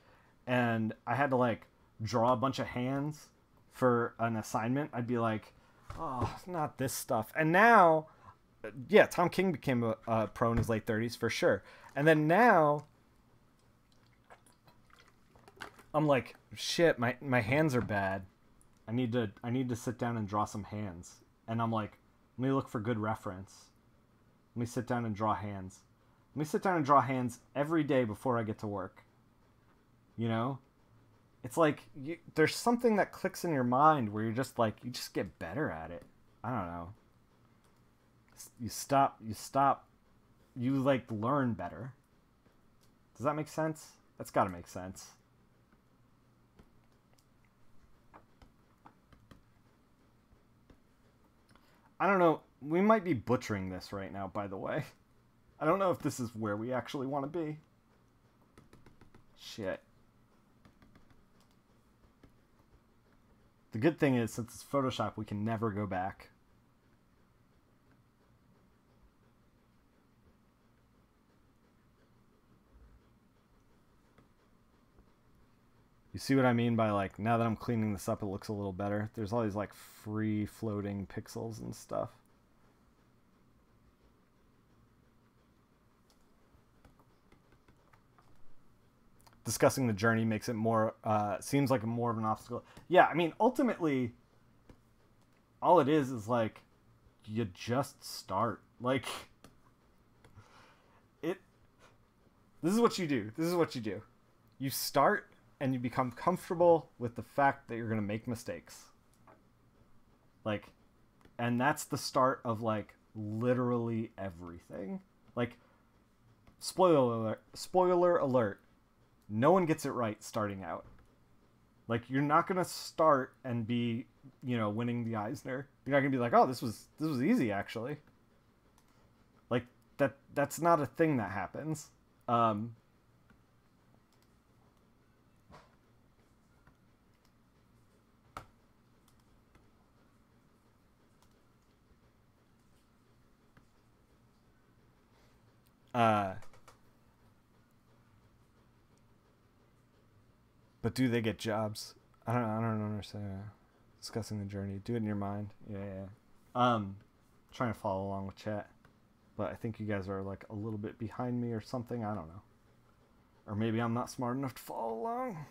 and I had to like draw a bunch of hands for an assignment, I'd be like, oh, not this stuff. And now, yeah, Tom King became a pro in his late 30s for sure. And then now I'm like, shit, my hands are bad. I need to sit down and draw some hands. And I'm like, let me look for good reference. Let me sit down and draw hands. Let me sit down and draw hands every day before I get to work. You know? It's like, there's something that clicks in your mind where you're just like, you just get better at it. I don't know. You like learn better. Does that make sense? That's gotta make sense. I don't know. We might be butchering this right now, by the way. I don't know if this is where we actually want to be. Shit. The good thing is, since it's Photoshop, we can never go back. You see what I mean by, like, now that I'm cleaning this up, it looks a little better. There's all these, like, free floating pixels and stuff. Discussing the journey makes it more, seems like more of an obstacle. Yeah, I mean, ultimately, all it is like, you just start. Like, this is what you do. This is what you do. You start, and you become comfortable with the fact that you're going to make mistakes. Like, and that's the start of, like, literally everything. Like, spoiler alert, no one gets it right starting out. Like, you're not going to start and be, you know, winning the Eisner. You're not going to be like, oh, this was easy, actually. Like, that's not a thing that happens. But do they get jobs? I don't understand. Discussing the journey. Do it in your mind. Yeah. Trying to follow along with chat. But I think you guys are, like, a little bit behind me or something. I don't know. Or maybe I'm not smart enough to follow along.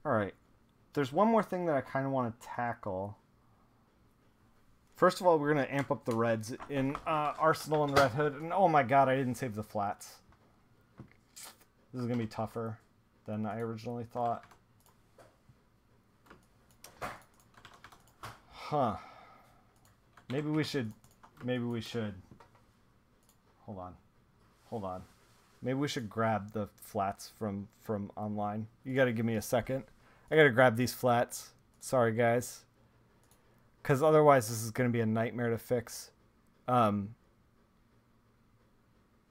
Alright. There's one more thing that I kind of want to tackle. First of all, we're going to amp up the reds in Arsenal and Red Hood. And oh my god, I didn't save the flats. This is going to be tougher than I originally thought. Huh. Maybe we should... Hold on. Maybe we should grab the flats from online. You got to give me a second. I got to grab these flats. Sorry, guys. Because otherwise this is going to be a nightmare to fix. Or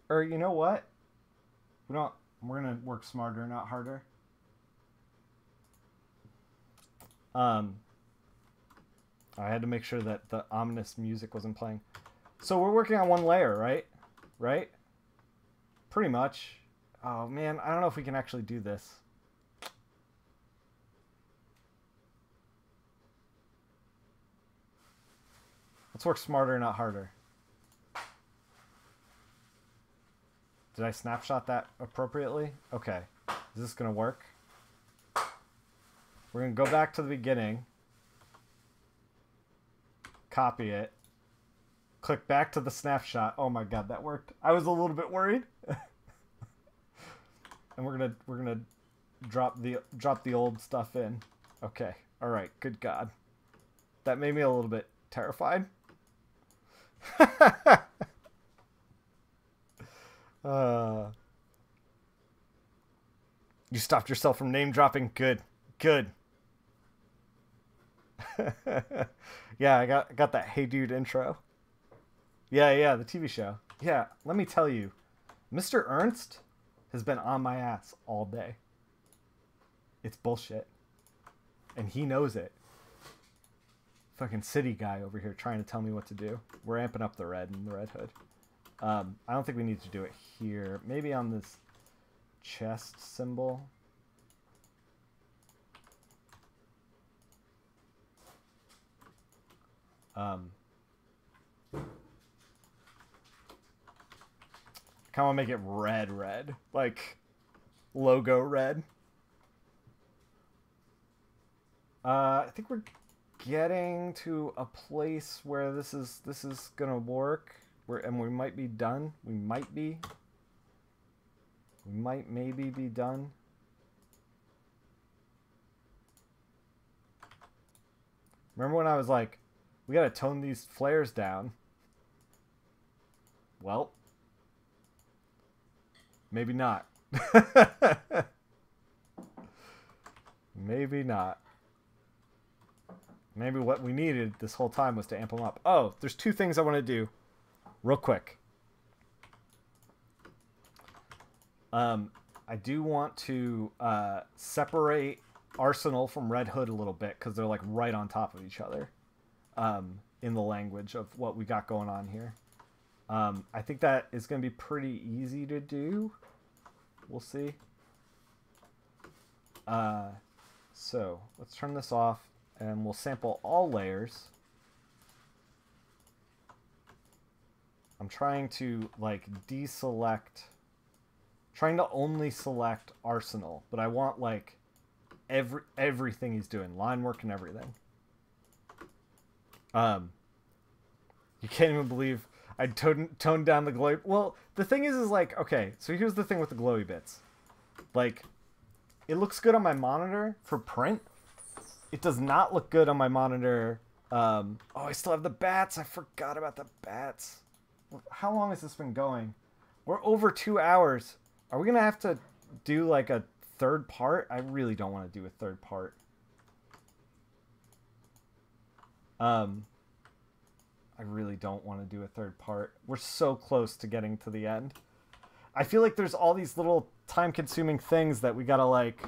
you know what? We're going to work smarter, not harder. I had to make sure that the ominous music wasn't playing. So we're working on one layer, right? Right? Pretty much. Oh, man. I don't know if we can actually do this. Let's work smarter, not harder. Did I snapshot that appropriately? Okay. Is this going to work? We're going to go back to the beginning. Copy it. Click back to the snapshot. Oh my god, that worked. I was a little bit worried. And we're gonna drop the old stuff in. Okay. All right. Good God. That made me a little bit terrified. You stopped yourself from name dropping. Good. Yeah, I got that Hey Dude intro. Yeah, the TV show. Yeah, let me tell you, Mr. Ernst has been on my ass all day. It's bullshit. And he knows it. Fucking city guy over here trying to tell me what to do. We're amping up the red in the Red Hood. I don't think we need to do it here. Maybe on this chest symbol. Kind of want to make it red. Like, logo red. I think we're getting to a place where this is gonna work. And we might be done. We might maybe be done. Remember when I was like, we gotta tone these flares down? Well, maybe not. Maybe not. Maybe what we needed this whole time was to amp them up. Oh, there's two things I want to do real quick. I do want to separate Arsenal from Red Hood a little bit because they're like right on top of each other. in the language of what we got going on here. I think that is going to be pretty easy to do. We'll see. So let's turn this off and we'll sample all layers. I'm trying to like deselect, trying to only select Arsenal, but I want like everything he's doing, line work and everything. You can't even believe I toned down the glowy. Well, the thing is like, okay, so here's the thing with the glowy bits. Like, it looks good on my monitor for print. It does not look good on my monitor. Oh, I still have the bats. I forgot about the bats. How long has this been going? We're over 2 hours. Are we going to have to do like a third part? I really don't want to do a third part. I really don't want to do a third part. We're so close to getting to the end. I feel like there's all these little time-consuming things that we gotta like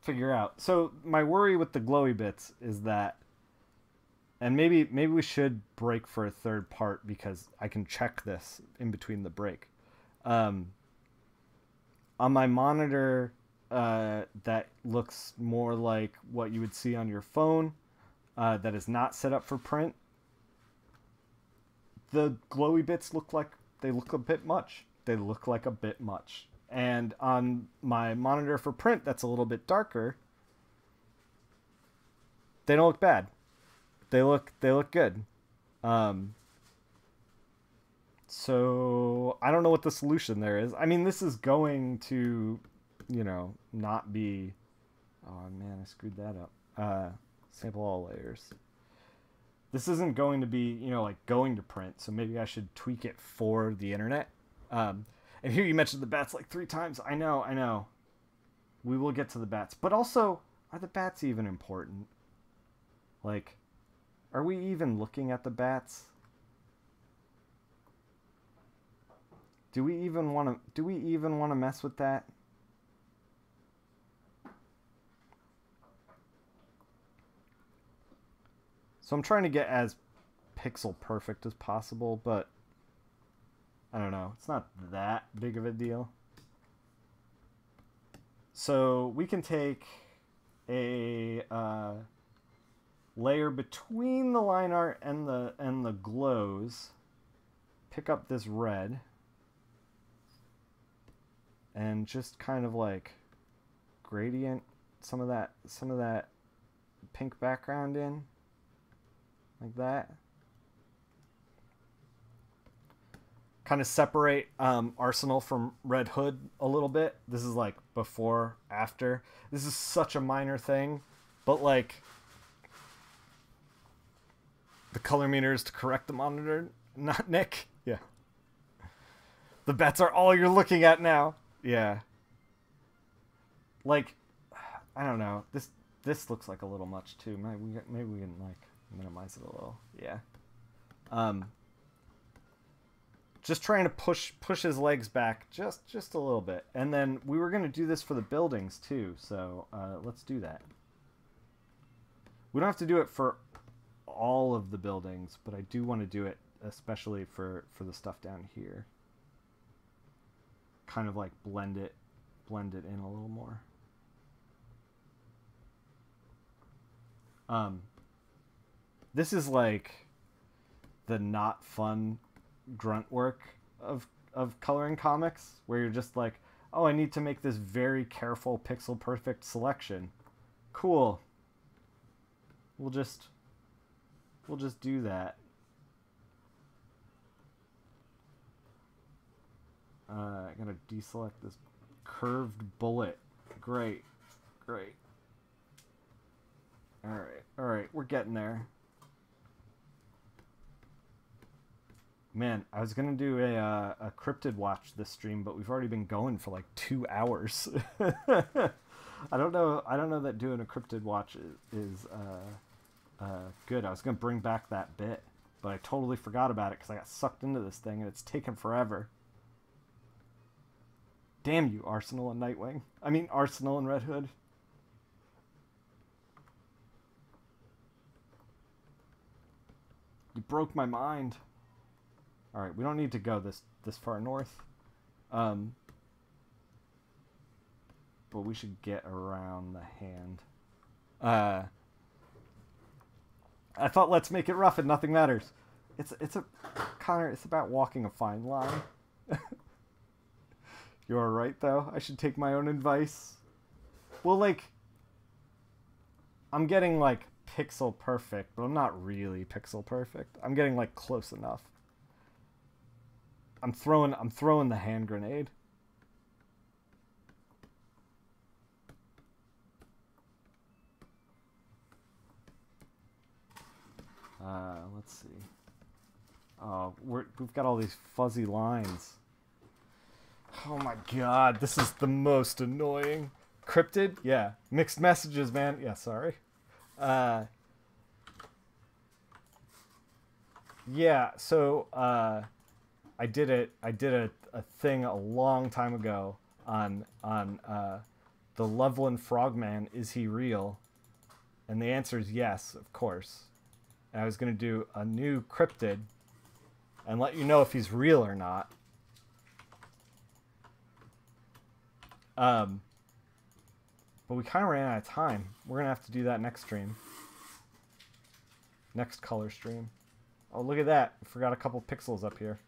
figure out. So my worry with the glowy bits is that, and maybe we should break for a third part because I can check this in between the break. On my monitor, that looks more like what you would see on your phone. That is not set up for print. The glowy bits look like they look a bit much. They look like a bit much. And on my monitor for print, that's a little bit darker. They don't look bad. They look good. So I don't know what the solution there is. I mean, this is going to, you know, not be. Oh man, I screwed that up. Sample all layers. This isn't going to be, you know, like going to print, so maybe I should tweak it for the internet. And here you mentioned the bats like 3 times. I know. We will get to the bats. But also, are the bats even important? Like, are we even looking at the bats? Do we even want to mess with that? So I'm trying to get as pixel perfect as possible, but I don't know. It's not that big of a deal. So we can take a layer between the line art and the glows, pick up this red, and just kind of like gradient some of that pink background in. Like that. Kind of separate Arsenal from Red Hood a little bit. This is like before, after. This is such a minor thing, but like the color meter is to correct the monitor, not Nick. Yeah. The bats are all you're looking at now. Yeah. Like, I don't know. This looks like a little much too. Maybe we can like minimize it a little. Yeah. Just trying to push his legs back just a little bit. And then we were going to do this for the buildings too, so let's do that. We don't have to do it for all of the buildings, but I do want to do it especially for the stuff down here. Kind of like blend it in a little more. This is like the not fun grunt work of coloring comics, where you're just like, oh, I need to make this very careful pixel perfect selection. Cool. We'll just do that. I gotta deselect this curved bullet. Great. All right, we're getting there. Man, I was gonna do a cryptid watch this stream, but we've already been going for like 2 hours. I don't know that doing a cryptid watch is good. I was gonna bring back that bit, but I totally forgot about it because I got sucked into this thing and it's taken forever. Damn you, Arsenal and Nightwing. I mean, Arsenal and Red Hood. broke my mind. All right, we don't need to go this far north. But we should get around the hand. I thought let's make it rough and nothing matters. Connor, it's about walking a fine line. You're alright though? I should take my own advice. Well, like, I'm getting like pixel perfect, but I'm not really pixel perfect. I'm getting like close enough. I'm throwing the hand grenade. Let's see. We've got all these fuzzy lines. Oh my god, this is the most annoying. Cryptid? Yeah. Mixed messages, man. Yeah, sorry. Yeah, so I did a thing a long time ago on the Loveland Frogman. Is he real? And the answer is yes, of course. And I was going to do a new cryptid and let you know if he's real or not. But we kind of ran out of time. We're going to have to do that next stream. Next color stream. Oh, look at that. We forgot a couple pixels up here.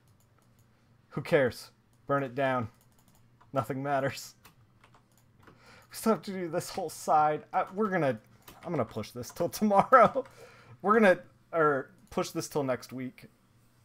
Who cares? Burn it down. Nothing matters. We still have to do this whole side. I'm going to push this till tomorrow. Or push this till next week.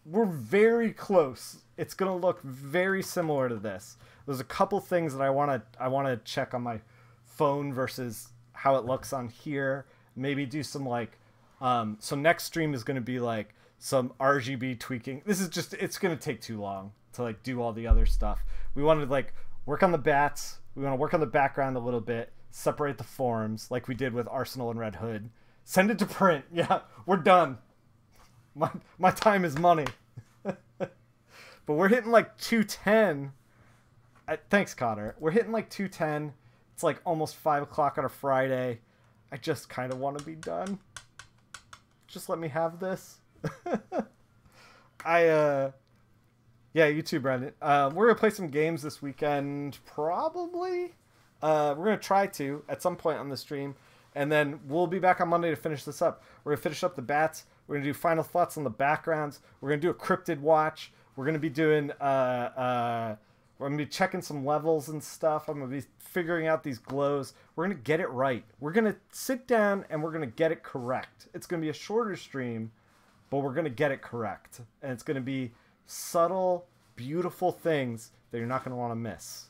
We're very close. It's going to look very similar to this. There's a couple things that I want to check on my phone versus how it looks on here. Maybe do some like so next stream is going to be like some RGB tweaking. This is just, it's going to take too long to like do all the other stuff. We wanted to like work on the bats. We want to work on the background a little bit, separate the forms like we did with Arsenal and Red Hood. Send it to print. Yeah, we're done. My time is money. But we're hitting like 210. Thanks, Connor. We're hitting like 210. It's like almost 5 o'clock on a Friday. I just kind of want to be done. Just let me have this. Yeah, you too, Brendan. We're going to play some games this weekend, probably. We're going to try to at some point on the stream. And then we'll be back on Monday to finish this up. We're going to finish up the bats. We're going to do final thoughts on the backgrounds. We're going to do a cryptid watch. We're going to be doing, we're going to be checking some levels and stuff. I'm going to be figuring out these glows. We're going to get it right. We're going to sit down and we're going to get it correct. It's going to be a shorter stream, but we're going to get it correct. And it's going to be subtle, beautiful things that you're not going to want to miss.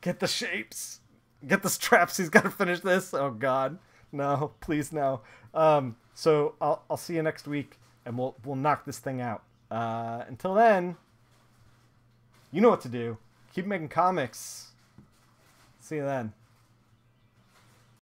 Get the shapes. Get the straps. He's got to finish this. Oh, God. No, please no. So I'll see you next week, and we'll knock this thing out. Until then, you know what to do. Keep making comics. See you then.